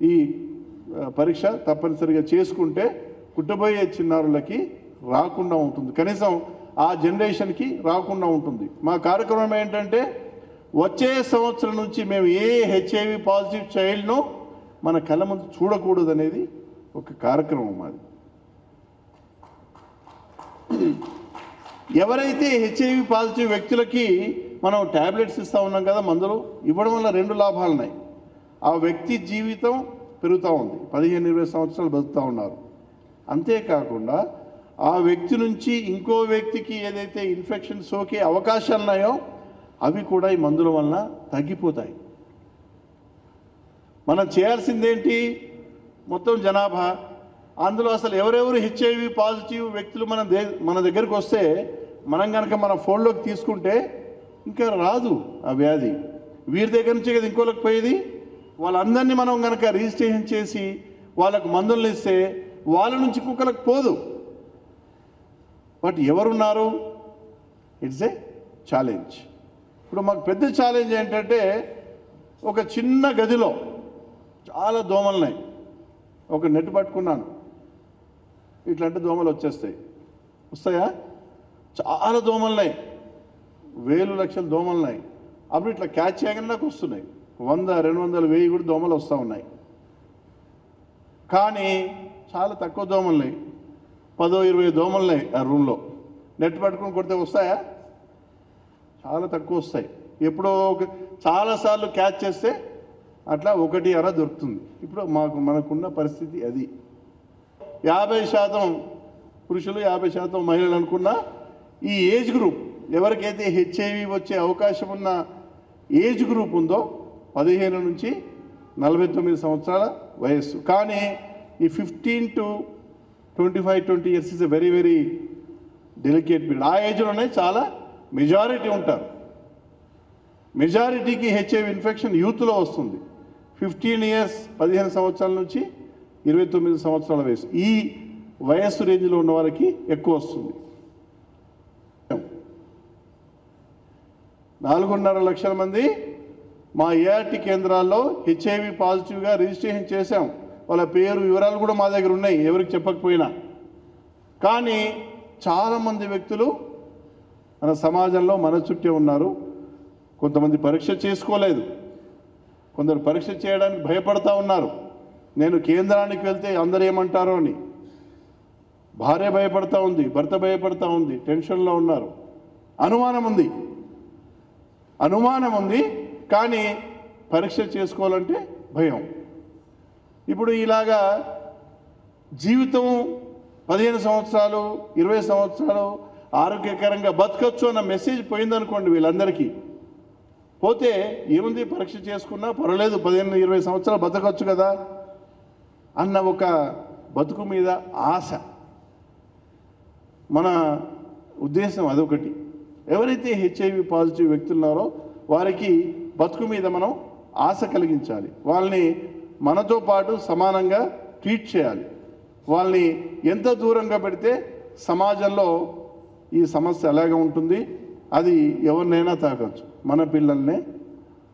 ఈ పరీక్ష తప్పనిసరిగా చేసుకుంటే పుట్టబోయే చిన్నారులకి రాకుండా ఉంటుంది, కనీసం ఆ జనరేషన్కి రాకుండా ఉంటుంది. మా కార్యక్రమం ఏంటంటే వచ్చే సంవత్సరం నుంచి మేము ఏ హెచ్ఐవి పాజిటివ్ చైల్డ్ను మన కళ్ళ ముందు చూడకూడదు అనేది ఒక కార్యక్రమం అది. ఎవరైతే హెచ్ఐవి పాజిటివ్ వ్యక్తులకి మనం ట్యాబ్లెట్స్ ఇస్తూ ఉన్నాం కదా, మందులు ఇవ్వడం వల్ల 2 లాభాలు ఉన్నాయి. ఆ వ్యక్తి జీవితం పెరుగుతూ ఉంది, 15-20 సంవత్సరాలు బతుకుతూ ఉన్నారు. అంతేకాకుండా ఆ వ్యక్తి నుంచి ఇంకో వ్యక్తికి ఏదైతే ఇన్ఫెక్షన్ సోకే అవకాశాలు ఉన్నాయో అవి కూడా ఈ మందుల వలన తగ్గిపోతాయి. మనం చేయాల్సిందేంటి? మొత్తం జనాభా, అందులో అసలు ఎవరెవరు హెచ్ఐవి పాజిటివ్ వ్యక్తులు మన దగ్గరకు వస్తే మనం కనుక మన ఫోన్లోకి తీసుకుంటే ఇంకా రాదు ఆ వ్యాధి. వీరి దగ్గర నుంచి కదా ఇంకోళ్ళకి పోయేది. వాళ్ళందరినీ మనం కనుక రిజిస్ట్రేషన్ చేసి వాళ్ళకు మందులను ఇస్తే వాళ్ళ నుంచి ఇంకొకరికి పోదు. బట్ ఎవరున్నారు? It's a challenge. ఇప్పుడు మాకు పెద్ద ఛాలెంజ్ ఏంటంటే ఒక చిన్న గదిలో చాలా దోమలున్నాయి. ఒక నెట్ పట్టుకున్నాను, ఇట్లాంటి దోమలు వచ్చేస్తాయి. వస్తాయా? చాలా దోమలున్నాయి, వేలు లక్షల దోమలున్నాయి. అప్పుడు ఇట్లా క్యాచ్ చేయగానే నాకు వస్తున్నాయి 100, 200, 1000 కూడా దోమలు వస్తూ ఉన్నాయి. కానీ చాలా తక్కువ దోమలున్నాయి, 10-20 దోమలున్నాయి ఆ రూమ్లో. నెట్ పట్టుకుని కొడితే వస్తాయా? చాలా తక్కువ వస్తాయి. ఎప్పుడో చాలాసార్లు క్యాచ్ చేస్తే అట్లా 1 దొరుకుతుంది. ఇప్పుడు మనకున్న పరిస్థితి అది. 50% పురుషులు 50% మహిళలు అనుకున్న ఈ ఏజ్ గ్రూప్, ఎవరికైతే హెచ్ఐవి వచ్చే అవకాశం ఉన్న ఏజ్ గ్రూప్ ఉందో 15 నుంచి 49 సంవత్సరాల వయస్సు. కానీ ఈ 15 to 25-20 years is a very very delicate period. ఆ ఏజ్లోనే చాలా మెజారిటీ ఉంటారు. మెజారిటీకి హెచ్ఐవి ఇన్ఫెక్షన్ యూత్లో వస్తుంది. 15 years 15 సంవత్సరాల నుంచి 29 సంవత్సరాల వయసు, ఈ వయస్సు రేంజ్లో ఉన్న వారికి ఎక్కువ వస్తుంది. 4.5 లక్షల మంది మా ఏఆర్టీ కేంద్రాల్లో హెచ్ఐవి పాజిటివ్గా రిజిస్ట్రేషన్ చేశాం. వాళ్ళ పేరు వివరాలు కూడా మా దగ్గర ఉన్నాయి, ఎవరికి చెప్పకపోయినా. కానీ చాలామంది వ్యక్తులు మన సమాజంలో మన చుట్టే ఉన్నారు. కొంతమంది పరీక్ష చేసుకోలేదు, కొందరు పరీక్ష చేయడానికి భయపడతా ఉన్నారు. నేను కేంద్రానికి వెళ్తే అందరూ ఏమంటారో అని. భార్య భయపడతా ఉంది, భర్త భయపడతా ఉంది, టెన్షన్లో ఉన్నారు. అనుమానం ఉంది కానీ పరీక్ష చేసుకోవాలంటే భయం. ఇప్పుడు ఇలాగా జీవితం 15 సంవత్సరాలు 20 సంవత్సరాలు ఆరోగ్యకరంగా బతకచ్చు అన్న మెసేజ్ పోయిందనుకోండి వీళ్ళందరికీ. పోతే ఏముంది, పరీక్ష చేసుకున్నా పర్వాలేదు, 15-20 సంవత్సరాలు బతకచ్చు కదా అన్న ఒక బతుకు మీద ఆశ. మన ఉద్దేశం అదొకటి. ఎవరైతే హెచ్ఐవి పాజిటివ్ వ్యక్తులు ఉన్నారో వారికి బతుకు మీద మనం ఆశ కలిగించాలి. వాళ్ళని మనతో పాటు సమానంగా ట్రీట్ చేయాలి. వాళ్ళని ఎంత దూరంగా పెడితే సమాజంలో ఈ సమస్య ఎలాగా ఉంటుంది, అది ఎవరినైనా తాకచ్చు, మన పిల్లల్నే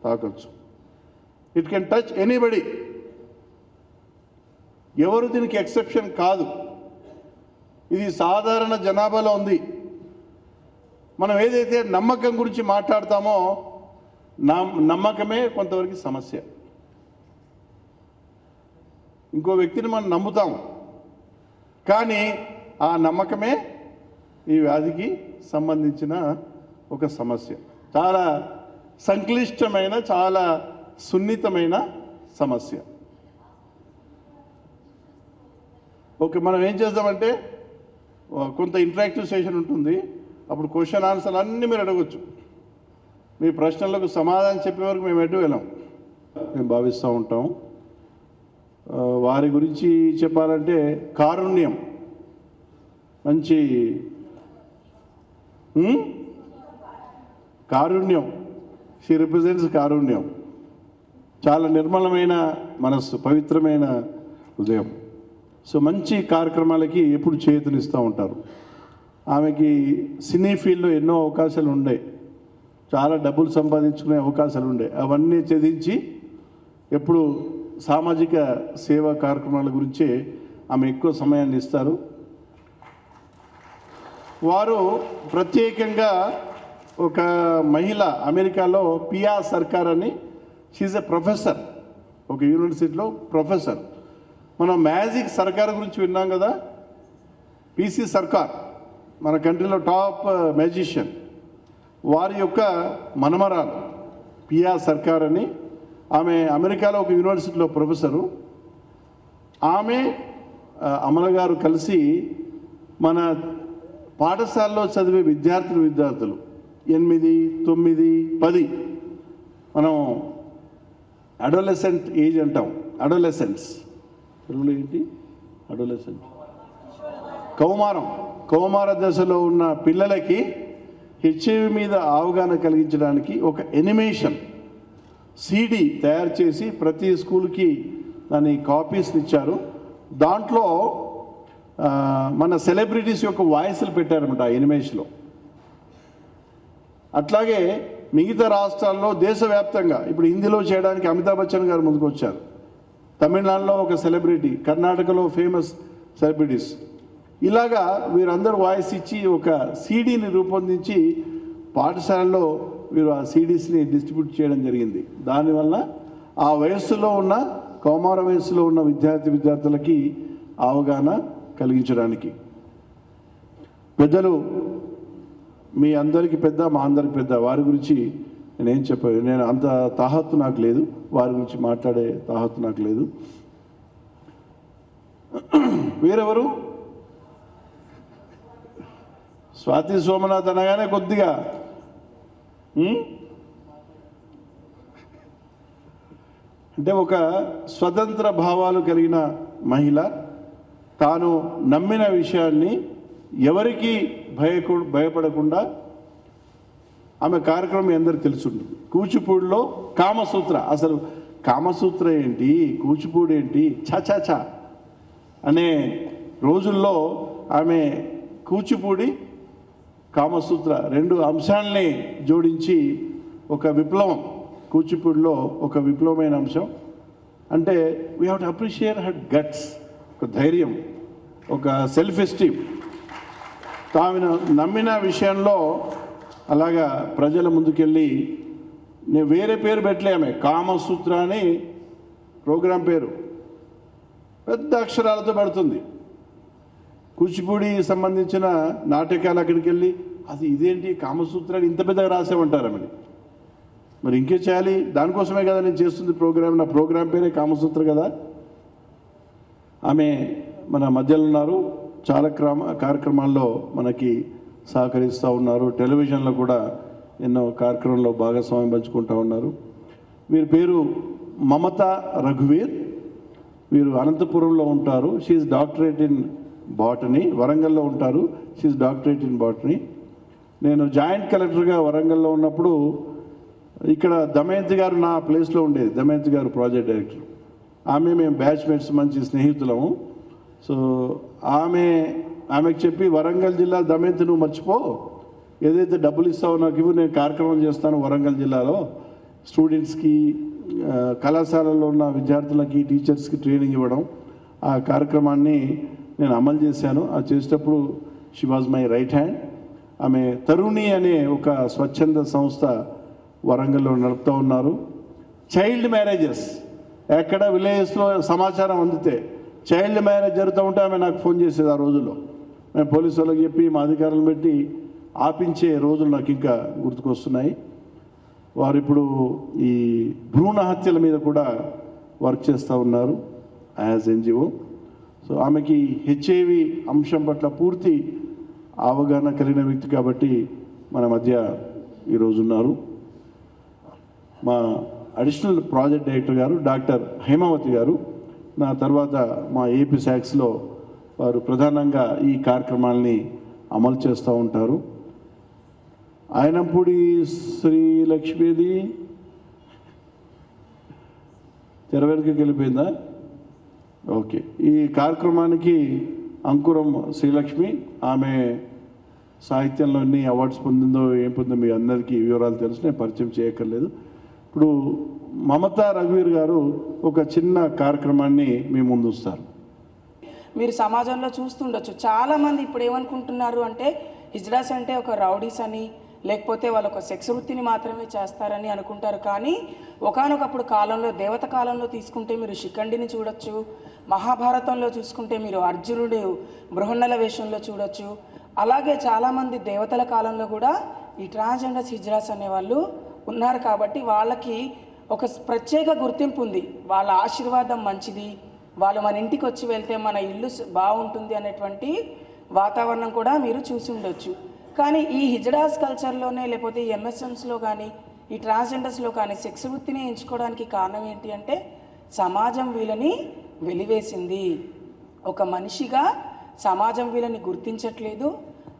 తాకచ్చు. It can touch anybody. ఎవరు దీనికి ఎక్సెప్షన్ కాదు. ఇది సాధారణ జనాభాలో ఉంది. మనం ఏదైతే నమ్మకం గురించి మాట్లాడతామో నమ్మకమే కొంతవరకు సమస్య. ఇంకో వ్యక్తిని మనం నమ్ముతాం, కానీ ఆ నమ్మకమే ఈ వ్యాధికి సంబంధించిన ఒక సమస్య. చాలా సంక్లిష్టమైన, చాలా సున్నితమైన సమస్య. ఓకే, మనం ఏం చేద్దామంటే కొంత ఇంటరాక్టివ్ సెషన్ ఉంటుంది. అప్పుడు క్వశ్చన్ ఆన్సర్లు అన్నీ మీరు అడగవచ్చు. మీ ప్రశ్నలకు సమాధానం చెప్పే వరకు మేము ఎటు వెళ్ళాం మేము భావిస్తూ ఉంటాం. వారి గురించి చెప్పాలంటే కారుణ్యం, మంచి కారుణ్యం, షీ రిప్రజెంట్స్ కారుణ్యం. చాలా నిర్మలమైన మనస్సు, పవిత్రమైన హృదయం. సో మంచి కార్యక్రమాలకి ఎప్పుడు చేతునిస్తూ ఉంటారు. ఆమెకి సినీ ఫీల్డ్లో ఎన్నో అవకాశాలు ఉండే, చాలా డబ్బులు సంపాదించుకునే అవకాశాలు ఉండే, అవన్నీ ఛేదించి ఎప్పుడు సామాజిక సేవా కార్యక్రమాల గురించే ఆమె ఎక్కువ సమయాన్ని ఇస్తారు. వారు ప్రత్యేకంగా ఒక మహిళ అమెరికాలో పియా సర్కార్ అని, షీఈ్ ఎ ప్రొఫెసర్, ఒక యూనివర్సిటీలో ప్రొఫెసర్. మనం మ్యాజిక్ సర్కార్ గురించి విన్నాం కదా, పిసి సర్కార్ మన కంట్రీలో టాప్ మ్యాజిషియన్. వారి యొక్క మనమరాలు పియా సర్కార్ అని, ఆమె అమెరికాలో ఒక యూనివర్సిటీలో ప్రొఫెసరు. ఆమె అమల గారు కలిసి మన పాఠశాలలో చదివే విద్యార్థులు 8, 9, 10 మనం అడోలెసెంట్ ఏజ్ అంటాం. అడోలెసెంట్స్ తెలుగులో ఏంటి? అడోలెసెంట్, కౌమార దశలో ఉన్న పిల్లలకి హెచ్ఐవి మీద అవగాహన కలిగించడానికి ఒక ఎనిమేషన్ సిడి తయారు చేసి ప్రతి స్కూల్కి దాని కాపీస్ని ఇచ్చారు. దాంట్లో మన సెలబ్రిటీస్ యొక్క వాయిస్లు పెట్టారన్నమాట ఆ ఎనిమేషన్లో. అట్లాగే మిగతా రాష్ట్రాల్లో దేశవ్యాప్తంగా ఇప్పుడు హిందీలో చేయడానికి అమితాబ్ బచ్చన్ గారు ముందుకు వచ్చారు. తమిళనాడులో ఒక సెలబ్రిటీ, కర్ణాటకలో ఫేమస్ సెలబ్రిటీస్. ఇలాగా వీరందరూ వాయిస్ ఇచ్చి ఒక సీడీని రూపొందించి పాఠశాలలో వీరు ఆ సీడీస్ని డిస్ట్రిబ్యూట్ చేయడం జరిగింది. దానివల్ల ఆ వయస్సులో ఉన్న, కౌమార వయస్సులో ఉన్న విద్యార్థులకి అవగాహన కలిగించడానికి. పెద్దలు, మీ అందరికీ పెద్ద, మా అందరికి పెద్ద, వారి గురించి నేనేం చెప్పాను, నేను అంత తాహత్తు నాకు లేదు, వారి గురించి మాట్లాడే తాహత్తు నాకు లేదు. వేరెవరు? స్వాతి సోమనాథ్ అనగానే కొద్దిగా అంటే ఒక స్వతంత్ర భావాలు కలిగిన మహిళ, తాను నమ్మిన విషయాన్ని ఎవరికి భయపడకుండా ఆమె కార్యక్రమం అందరికి తెలుసుంటుంది. కూచిపూడిలో కామసూత్ర, అసలు కామసూత్ర ఏంటి, కూచిపూడి ఏంటి, చా అనే రోజుల్లో ఆమె కూచిపూడి, కామసూత్ర 2 అంశాలని జోడించి ఒక విప్లవం, కూచిపూడిలో ఒక విప్లవమైన అంశం. అంటే we have to appreciate her guts, ఒక ధైర్యం, ఒక సెల్ఫ్ ఎస్టీమ్. తాను నమ్మిన విషయంలో అలాగా ప్రజల ముందుకెళ్ళి, నేను వేరే పేరు పెట్టలేమే, కామసూత్ర అని ప్రోగ్రాం పేరు పెద్ద అక్షరాలతో పెడుతుంది. కూచిపూడి సంబంధించిన నాటకాలు అక్కడికి వెళ్ళి, అది ఇదేంటి కామసూత్రాన్ని ఇంత పెద్దగా రాసేమంటారమని. మరి ఇంకే చేయాలి, దానికోసమే కదా నేను చేస్తుంది ప్రోగ్రాం, నా ప్రోగ్రాం పేరే కామసూత్ర కదా. ఆమె మన మధ్యలో ఉన్నారు, చాలా కార్యక్రమాల్లో మనకి సహకరిస్తూ ఉన్నారు. టెలివిజన్లో కూడా ఎన్నో కార్యక్రమంలో భాగస్వామ్యం పంచుకుంటూ ఉన్నారు. వీరి పేరు మమతా రఘువీర్. వీరు అనంతపురంలో ఉంటారు. She doctorate in botany. వరంగల్లో ఉంటారు. She doctorate in botany. నేను జాయింట్ కలెక్టర్గా వరంగల్లో ఉన్నప్పుడు ఇక్కడ దమయంతి గారు నా ప్లేస్లో ఉండేది. దమయంతి గారు ప్రాజెక్ట్ డైరెక్టర్. మేము బ్యాచ్మేట్స్, మంచి స్నేహితులము. సో ఆమెకు చెప్పి, వరంగల్ జిల్లా దమయంతి నువ్వు మర్చిపో, ఏదైతే డబ్బులు ఇస్తావో నాకు ఇవ్వు, నేను కార్యక్రమం చేస్తాను వరంగల్ జిల్లాలో స్టూడెంట్స్కి, కళాశాలలో ఉన్న విద్యార్థులకి, టీచర్స్కి ట్రైనింగ్ ఇవ్వడం. ఆ కార్యక్రమాన్ని నేను అమలు చేశాను. అది చేసేటప్పుడు she was my right hand. ఆమె తరుణి అనే ఒక స్వచ్ఛంద సంస్థ వరంగల్లో నడుపుతూ ఉన్నారు. చైల్డ్ మ్యారేజెస్ ఎక్కడ విలేజెస్లో సమాచారం అందితే చైల్డ్ మ్యారేజ్ జరుగుతూ ఉంటే ఆమె నాకు ఫోన్ చేసేది. ఆ రోజుల్లో మేము పోలీసు వాళ్ళకి చెప్పి మా అధికారులను పెట్టి ఆపించే రోజులు నాకు ఇంకా గుర్తుకొస్తున్నాయి. వారు ఇప్పుడు ఈ భ్రూణ హత్యల మీద కూడా వర్క్ చేస్తూ ఉన్నారు యాజ్ ఎన్జిఓ. సో ఆమెకి హెచ్ఐవి అంశం పట్ల పూర్తి అవగాహన కలిగిన వ్యక్తి కాబట్టి మన మధ్య ఈరోజు ఉన్నారు. మా అడిషనల్ ప్రాజెక్ట్ డైరెక్టర్ గారు డాక్టర్ హేమావతి గారు, నా తర్వాత మా ఏపీ శాక్స్లో వారు ప్రధానంగా ఈ కార్యక్రమాల్ని అమలు చేస్తూ ఉంటారు. ఆయనంపూడి శ్రీలక్ష్మిది తెర వెనుకకి వెళ్ళిపోయిందా? ఓకే. ఈ కార్యక్రమానికి అంకురం శ్రీలక్ష్మి. ఆమె సాహిత్యంలో ఎన్ని అవార్డ్స్ పొందిందో ఏం పొందిందో మీ అందరికీ వివరాలు తెలుసు, నేను పరిచయం చేయక్కర్లేదు. ఇప్పుడు మమతా రఘువీర్ గారు ఒక చిన్న కార్యక్రమాన్ని మీ ముందు ఉంచుతారు. మీరు సమాజంలో చూస్తుండొచ్చు, చాలామంది ఇప్పుడు ఏమనుకుంటున్నారు అంటే హిజ్రాస్ అంటే ఒక రౌడీస్ అని, లేకపోతే వాళ్ళు ఒక సెక్స్ వృత్తిని మాత్రమే చేస్తారని అనుకుంటారు. కానీ ఒకానొకప్పుడు కాలంలో, దేవత కాలంలో తీసుకుంటే మీరు శిఖండిని చూడొచ్చు, మహాభారతంలో చూసుకుంటే మీరు అర్జునుడు బృహన్నల వేషంలో చూడొచ్చు. అలాగే చాలామంది దేవతల కాలంలో కూడా ఈ ట్రాన్స్జెండర్స్ హిజ్రాస్ అనేవాళ్ళు ఉన్నారు. కాబట్టి వాళ్ళకి ఒక ప్రత్యేక గుర్తింపు ఉంది, వాళ్ళ ఆశీర్వాదం మంచిది, వాళ్ళు మన ఇంటికి వచ్చి వెళ్తే మన ఇల్లు బాగుంటుంది అనేటువంటి వాతావరణం కూడా మీరు చూసి ఉండొచ్చు. కానీ ఈ హిజ్రాస్ కల్చర్లోనే, లేకపోతే ఈ ఎంఎస్ఎంస్లో కానీ, ఈ ట్రాన్స్జెండర్స్లో కానీ సెక్స్ వృత్తిని ఎంచుకోవడానికి కారణం ఏంటి అంటే సమాజం వీళ్ళని వెలివేసింది. ఒక మనిషిగా సమాజం వీళ్ళని గుర్తించట్లేదు.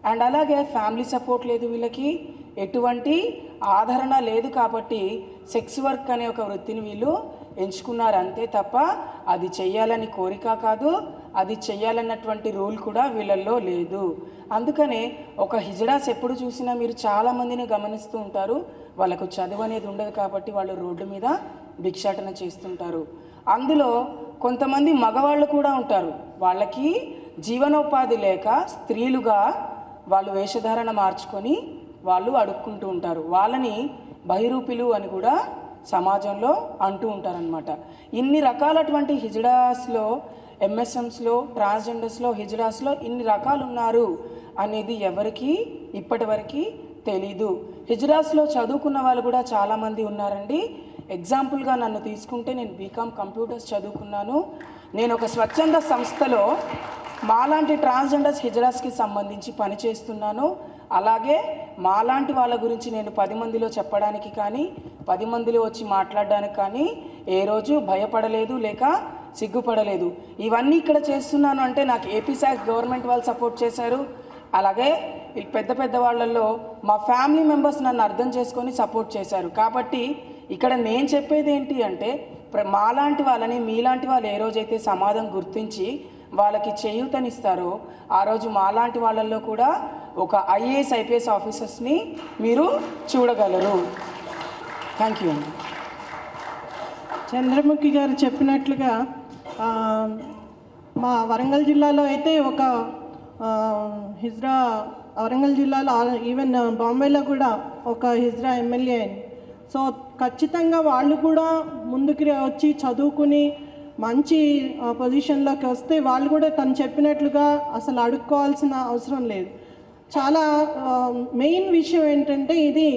అండ్ అలాగే ఫ్యామిలీ సపోర్ట్ లేదు, వీళ్ళకి ఎటువంటి ఆదరణ లేదు. కాబట్టి సెక్స్ వర్క్ అనే ఒక వృత్తిని వీళ్ళు ఎంచుకున్నారు అంతే తప్ప అది చెయ్యాలని కోరిక కాదు, అది చెయ్యాలన్నటువంటి రూల్ కూడా వీళ్ళల్లో లేదు. అందుకనే ఒక హిజ్రాస్ ఎప్పుడు చూసినా మీరు చాలామందిని గమనిస్తూ ఉంటారు, వాళ్ళకు చదువు అనేది ఉండదు కాబట్టి వాళ్ళు రోడ్డు మీద భిక్షాటన చేస్తుంటారు. అందులో కొంతమంది మగవాళ్ళు కూడా ఉంటారు, వాళ్ళకి జీవనోపాధి లేక స్త్రీలుగా వాళ్ళు వేషధారణ మార్చుకొని వాళ్ళు అడుక్కుంటూ ఉంటారు. వాళ్ళని బహిరూపిలు అని కూడా సమాజంలో అంటూ ఉంటారనమాట. ఇన్ని రకాలటువంటి హిజ్రాస్లో, ఎంఎస్ఎంస్లో, ట్రాన్స్జెండర్స్లో, హిజ్రాస్లో ఇన్ని రకాలు ఉన్నారు అనేది ఎవరికి ఇప్పటివరకు తెలీదు. హిజ్రాస్లో చదువుకున్న వాళ్ళు కూడా చాలామంది ఉన్నారండి. ఎగ్జాంపుల్గా నన్ను తీసుకుంటే నేను బీకామ్ కంప్యూటర్స్ చదువుకున్నాను. నేను ఒక స్వచ్ఛంద సంస్థలో మాలాంటి ట్రాన్స్జెండర్స్ హిజ్రాస్కి సంబంధించి పనిచేస్తున్నాను. అలాగే మాలాంటి వాళ్ళ గురించి నేను 10 మందిలో చెప్పడానికి కానీ, 10 మందిలో వచ్చి మాట్లాడడానికి కానీ ఏ రోజు భయపడలేదు, లేక సిగ్గుపడలేదు. ఇవన్నీ ఇక్కడ చేస్తున్నాను అంటే నాకు ఏపీ శాక్స్ గవర్నమెంట్ వాళ్ళు సపోర్ట్ చేశారు. అలాగే పెద్ద పెద్ద వాళ్ళల్లో మా ఫ్యామిలీ మెంబర్స్ నన్ను అర్థం చేసుకొని సపోర్ట్ చేశారు. కాబట్టి ఇక్కడ నేను చెప్పేది ఏంటి అంటే మాలాంటి వాళ్ళని, మీలాంటి వాళ్ళు ఏ రోజైతే సమాజం గుర్తించి వాళ్ళకి చేయూతనిస్తారో ఆ రోజు మాలాంటి వాళ్ళల్లో కూడా ఒక ఐఏఎస్ ఐపీఎస్ ఆఫీసర్స్ని మీరు చూడగలరు. Thank you. చంద్రముఖి గారు చెప్పినట్లుగా మా వరంగల్ జిల్లాలో అయితే ఒక హిజ్రా, వరంగల్ జిల్లాలో ఈవెన్ బాంబేలో కూడా ఒక హిజ్రా ఎమ్మెల్యే అయింది. సో ఖచ్చితంగా వాళ్ళు కూడా ముందుకు వచ్చి చదువుకుని మంచి పొజిషన్లోకి వస్తే వాళ్ళు కూడా తను చెప్పినట్లుగా అసలు అడుక్కోవాల్సిన అవసరం లేదు. చాలా మెయిన్ విషయం ఏంటంటే ఇది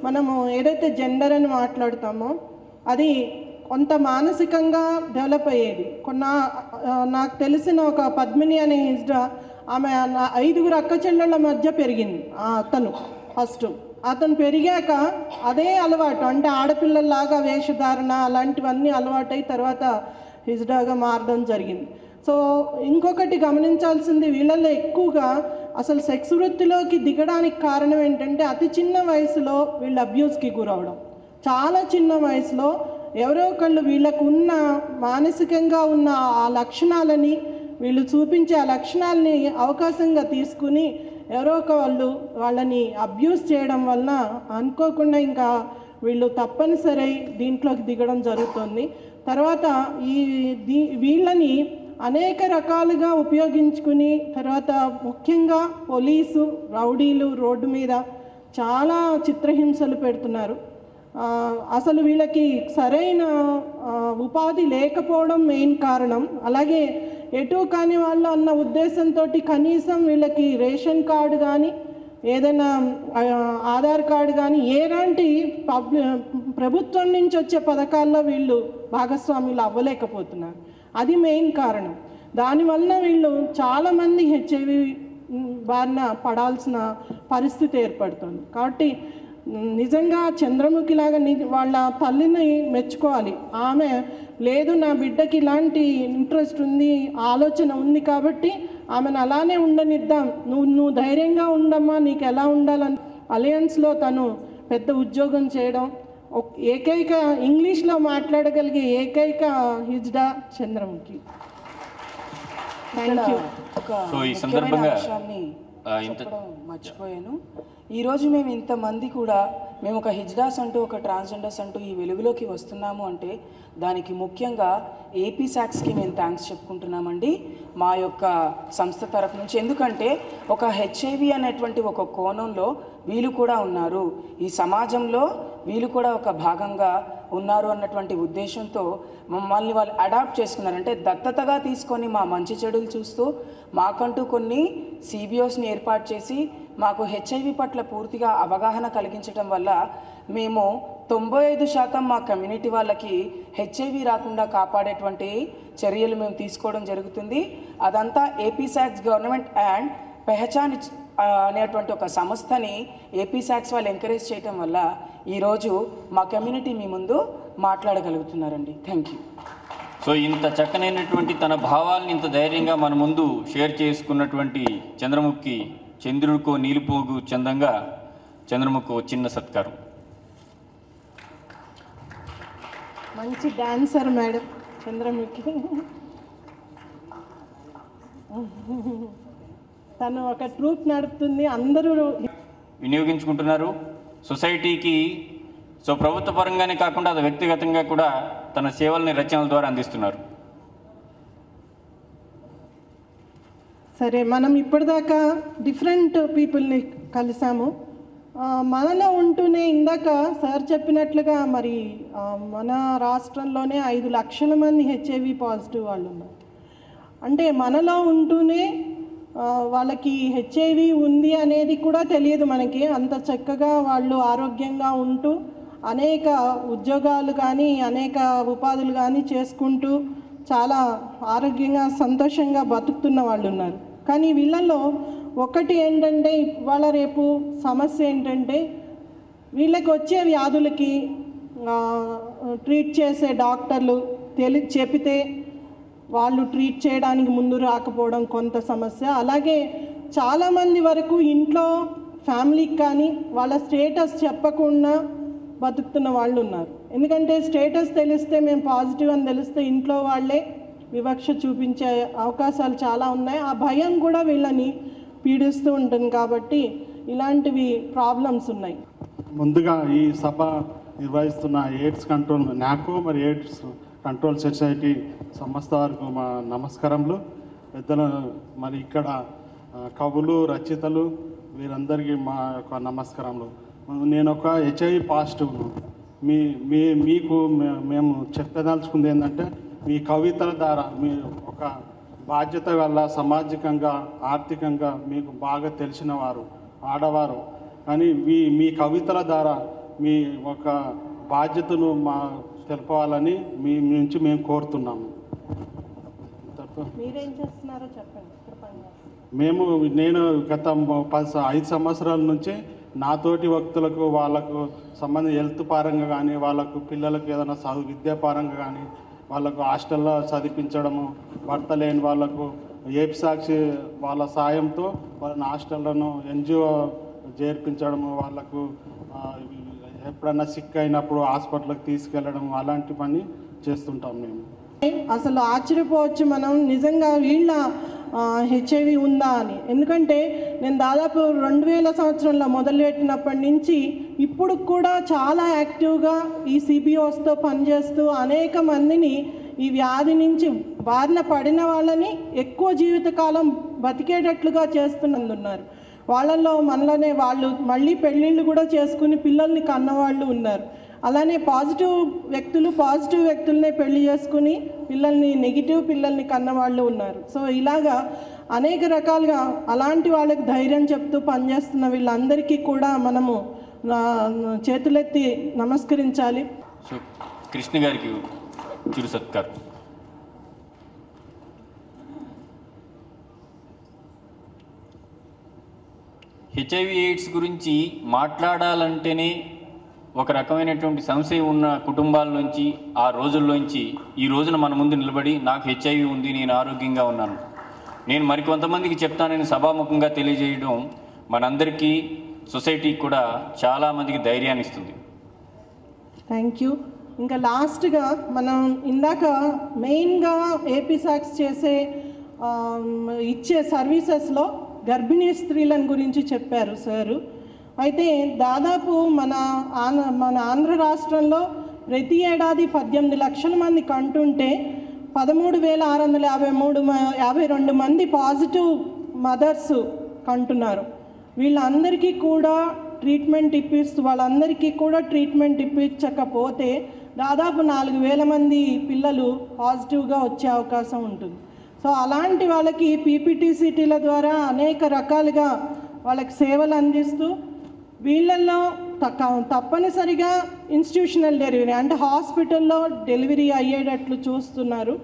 మనము ఏదైతే జెండర్ అని మాట్లాడుతామో అది కొంత మానసికంగా డెవలప్ అయ్యేది. నాకు తెలిసిన ఒక పద్మిని అనే హిజ్రా, ఆమె 5 అక్క చెల్లెళ్ళ మధ్య పెరిగింది. అతను పెరిగాక అదే అలవాటు, అంటే ఆడపిల్లల్లాగా వేషధారణ అలాంటివన్నీ అలవాటై తర్వాత హిజ్రాగా మారడం జరిగింది. సో ఇంకొకటి గమనించాల్సింది, వీళ్ళల్లో ఎక్కువగా అసలు సెక్స్ వృత్తిలోకి దిగడానికి కారణం ఏంటంటే అతి చిన్న వయసులో వీళ్ళు అబ్యూస్కి గురవడం. చాలా చిన్న వయసులో ఎవరో ఒకళ్ళు వీళ్ళకు ఉన్న మానసికంగా ఉన్న ఆ లక్షణాలని, వీళ్ళు చూపించే ఆ లక్షణాలని అవకాశంగా తీసుకుని ఎవరో ఒక వాళ్ళని అబ్యూస్ చేయడం వలన అనుకోకుండా ఇంకా వీళ్ళు తప్పనిసరి దీంట్లోకి దిగడం జరుగుతుంది. తర్వాత వీళ్ళని అనేక రకాలుగా ఉపయోగించుకుని తర్వాత ముఖ్యంగా పోలీసు రౌడీలు రోడ్డు మీద చాలా చిత్రహింసలు పెడుతున్నారు. అసలు వీళ్ళకి సరైన ఉపాధి లేకపోవడం మెయిన్ కారణం. అలాగే ఎటు కాని వాళ్ళు అన్న ఉద్దేశంతో కనీసం వీళ్ళకి రేషన్ కార్డు కానీ ఏదైనా ఆధార్ కార్డు కానీ ఏలాంటి ప్రభుత్వం నుంచి వచ్చే పథకాల్లో వీళ్ళు భాగస్వాములు అవ్వలేకపోతున్నారు. అది మెయిన్ కారణం. దానివల్ల వీళ్ళు చాలామంది హెచ్ఐవి బారిన పడాల్సిన పరిస్థితి ఏర్పడుతుంది. కాబట్టి నిజంగా చంద్రముఖిలాగా వాళ్ళ తల్లిని మెచ్చుకోవాలి. ఆమె లేదు, నా బిడ్డకి ఇలాంటి ఇంట్రెస్ట్ ఉంది, ఆలోచన ఉంది కాబట్టి ఆమెను అలానే ఉండనిద్దాం, నువ్వు ధైర్యంగా ఉండమ్మా, నీకు ఎలా ఉండాలని అలయన్స్లో తను పెద్ద ఉద్యోగం చేయడం, ఏకైక ఇంగ్లీష్లో మాట్లాడగలిగే ఏకైక హిజ్డా చంద్రముఖి. Thank you. సో ఈ సందర్భంగా మర్చిపోయాను. ఈరోజు మేము ఇంతమంది కూడా మేము ఒక హిజ్డాస్ అంటూ ఒక ట్రాన్స్జెండర్స్ అంటూ ఈ వెలుగులోకి వస్తున్నాము అంటే దానికి ముఖ్యంగా ఏపీ సాక్స్కి మేము థ్యాంక్స్ చెప్పుకుంటున్నామండి మా యొక్క సంస్థ తరఫు నుంచి. ఎందుకంటే ఒక హెచ్ఐవి అనేటువంటి ఒక కోణంలో వీళ్ళు కూడా ఉన్నారు, ఈ సమాజంలో వీళ్ళు కూడా ఒక భాగంగా ఉన్నారు అన్నటువంటి ఉద్దేశంతో మమ్మల్ని వాళ్ళు అడాప్ట్ చేసుకున్నారు. అంటే దత్తతగా తీసుకొని మా మంచి చెడులు చూస్తూ మాకంటూ కొన్ని సిబిఓస్ని ఏర్పాటు చేసి మాకు హెచ్ఐవి పట్ల పూర్తిగా అవగాహన కలిగించడం వల్ల మేము 95% మా కమ్యూనిటీ వాళ్ళకి హెచ్ఐవి రాకుండా కాపాడేటువంటి చర్యలు మేము తీసుకోవడం జరుగుతుంది. అదంతా ఏపీ సాక్స్ గవర్నమెంట్ అండ్ పెహచాన్ అనేటువంటి ఒక సంస్థని ఏపీ సాక్స్ వాళ్ళు ఎంకరేజ్ చేయటం వల్ల ఈరోజు మా కమ్యూనిటీ మీ ముందు మాట్లాడగలుగుతున్నారండి. Thank you. సో ఇంత చక్కనైనటువంటి తన భావాలను ఇంత ధైర్యంగా మన ముందు షేర్ చేసుకున్నటువంటి చంద్రముఖి, చంద్రుడికో నీలిపోగు చందంగా చంద్రముఖి చిన్న సత్కారం. మంచి డాన్సర్ మేడం చంద్రముఖి. తను ఒక ట్రూప్ నడుపుతుంది, అందరూ వినియోగించుకుంటున్నారు సొసైటీకి. సో ప్రభుత్వ పరంగానే కాకుండా అది వ్యక్తిగతంగా కూడా తన సేవల్ని రచనల ద్వారా అందిస్తున్నారు. సరే, మనం ఇప్పటిదాకా డిఫరెంట్ పీపుల్ని కలిసాము. మనలో ఉంటూనే ఇందాక సార్ చెప్పినట్లుగా మరి మన రాష్ట్రంలోనే 5 లక్షల మంది హెచ్ఐవి పాజిటివ్ వాళ్ళు ఉన్నారు. అంటే మనలో ఉంటూనే వాళ్ళకి హెచ్ఐవి ఉంది అనేది కూడా తెలియదు మనకి. అంత చక్కగా వాళ్ళు ఆరోగ్యంగా ఉంటూ అనేక ఉద్యోగాలు కానీ అనేక ఉపాధులు కానీ చేసుకుంటూ చాలా ఆరోగ్యంగా సంతోషంగా బతుకుతున్న వాళ్ళు ఉన్నారు. కానీ వీళ్ళలో ఒకటి ఏంటంటే ఇవాళ రేపు సమస్య ఏంటంటే వీళ్ళకి వచ్చే వ్యాధులకి ట్రీట్ చేసే డాక్టర్లు చెబితే వాళ్ళు ట్రీట్ చేయడానికి ముందు రాకపోవడం కొంత సమస్య. అలాగే చాలామంది వరకు ఇంట్లో ఫ్యామిలీకి కానీ వాళ్ళ స్టేటస్ చెప్పకుండా బతుకుతున్న వాళ్ళు ఉన్నారు. ఎందుకంటే స్టేటస్ తెలిస్తే మేము పాజిటివ్ అని తెలిస్తే ఇంట్లో వాళ్ళే వివక్ష చూపించే అవకాశాలు చాలా ఉన్నాయి. ఆ భయం కూడా వీళ్ళని పీడిస్తూ ఉంటుంది. కాబట్టి ఇలాంటివి ప్రాబ్లమ్స్ ఉన్నాయి. ముందుగా ఈ సభ నిర్వహిస్తున్న ఎయిడ్స్ కంట్రోల్ నాకో మరి ఎయిడ్స్ కంట్రోల్ సొసైటీ సంస్థ వారికి మా నమస్కారములు. పెద్దలు మరి ఇక్కడ కవులు, రచయితలు వీరందరికీ మా యొక్క నమస్కారములు. నేను ఒక హెచ్ఐవి పాజిటివ్. మీకు మేము చెప్పదలుచుకుంది ఏంటంటే మీ కవితల ద్వారా మీరు ఒక బాధ్యత వల్ల సామాజికంగా ఆర్థికంగా మీకు బాగా తెలిసిన వారు ఆడవారు, కానీ మీ కవితల ద్వారా మీ ఒక బాధ్యతను మా తెలపాలని మీ నుంచి మేము కోరుతున్నాము. మీరేం చేస్తున్నారో చెప్పండి. నేను గత 5 సంవత్సరాల నుంచి నాతోటి వ్యక్తులకు వాళ్ళకు సంబంధించి హెల్త్ పరంగా కానీ వాళ్ళకు పిల్లలకు ఏదైనా విద్యా పరంగా కానీ వాళ్ళకు హాస్టల్లో చదివించడము, భర్త లేని వాళ్ళకు ఏపీ సాక్షి వాళ్ళ సాయంతో వాళ్ళని హాస్టళ్లను ఎన్జిఓ చేర్పించడము, వాళ్ళకు ఎప్పుడన్నా సిక్ అయినప్పుడు హాస్పిటల్కి తీసుకెళ్ళడం అలాంటి పని చేస్తుంటాం మేము. అసలు ఆశ్చర్యపోవచ్చు మనం నిజంగా వీళ్ళ హెచ్ఐవి ఉందా అని. ఎందుకంటే నేను దాదాపు 2000 సంవత్సరంలో మొదలుపెట్టినప్పటి నుంచి ఇప్పుడు కూడా చాలా యాక్టివ్గా ఈ సిబిఓస్తో పనిచేస్తూ అనేక మందిని ఈ వ్యాధి నుంచి బారిన పడిన వాళ్ళని ఎక్కువ జీవితకాలం బతికేటట్లుగా చేస్తున్నందున్నారు. వాళ్ళల్లో మనలోనే వాళ్ళు మళ్ళీ పెళ్ళిళ్ళు కూడా చేసుకుని పిల్లల్ని కన్నవాళ్ళు ఉన్నారు. అలానే పాజిటివ్ వ్యక్తులనే పెళ్లి చేసుకుని నెగిటివ్ పిల్లల్ని కన్నవాళ్ళు ఉన్నారు. సో ఇలాగా అనేక రకాలుగా అలాంటి వాళ్ళకి ధైర్యం చెప్తూ పనిచేస్తున్న వీళ్ళందరికీ కూడా మనము చేతులెత్తి నమస్కరించాలి. సో కృష్ణ గారికి చిరు సత్కారం. హెచ్ఐవి ఎయిడ్స్ గురించి మాట్లాడాలంటేనే ఒక రకమైనటువంటి సంశయం ఉన్న కుటుంబాల నుంచి, ఆ రోజుల్లోంచి ఈ రోజున మన ముందు నిలబడి నాకు హెచ్ఐవి ఉంది, నేను ఆరోగ్యంగా ఉన్నాను, నేను మరికొంతమందికి చెప్తానని సభాముఖంగా తెలియజేయడం మనందరికీ, సొసైటీకి కూడా చాలామందికి ధైర్యాన్ని ఇస్తుంది. Thank you. ఇంకా లాస్ట్గా మనం ఇందాక మెయిన్గా ఏపీ సాక్స్ ఇచ్చే సర్వీసెస్లో గర్భిణీ స్త్రీలను గురించి చెప్పారు సారు. అయితే దాదాపు మన ఆంధ్ర రాష్ట్రంలో ప్రతి ఏడాది 18 లక్షల మంది కంటుంటే 13,652 మంది పాజిటివ్ మదర్స్ కంటున్నారు. వాళ్ళందరికీ కూడా ట్రీట్మెంట్ ఇప్పించకపోతే దాదాపు 4,000 మంది పిల్లలు పాజిటివ్గా వచ్చే అవకాశం ఉంటుంది. సో అలాంటి వాళ్ళకి పీపీటీసీటీల ద్వారా అనేక రకాలుగా వాళ్ళకి సేవలు అందిస్తూ వీళ్ళల్లో తప్పనిసరిగా ఇన్స్టిట్యూషనల్ డెలివరీ అంటే హాస్పిటల్లో డెలివరీ అయ్యేటట్లు చూస్తున్నారు.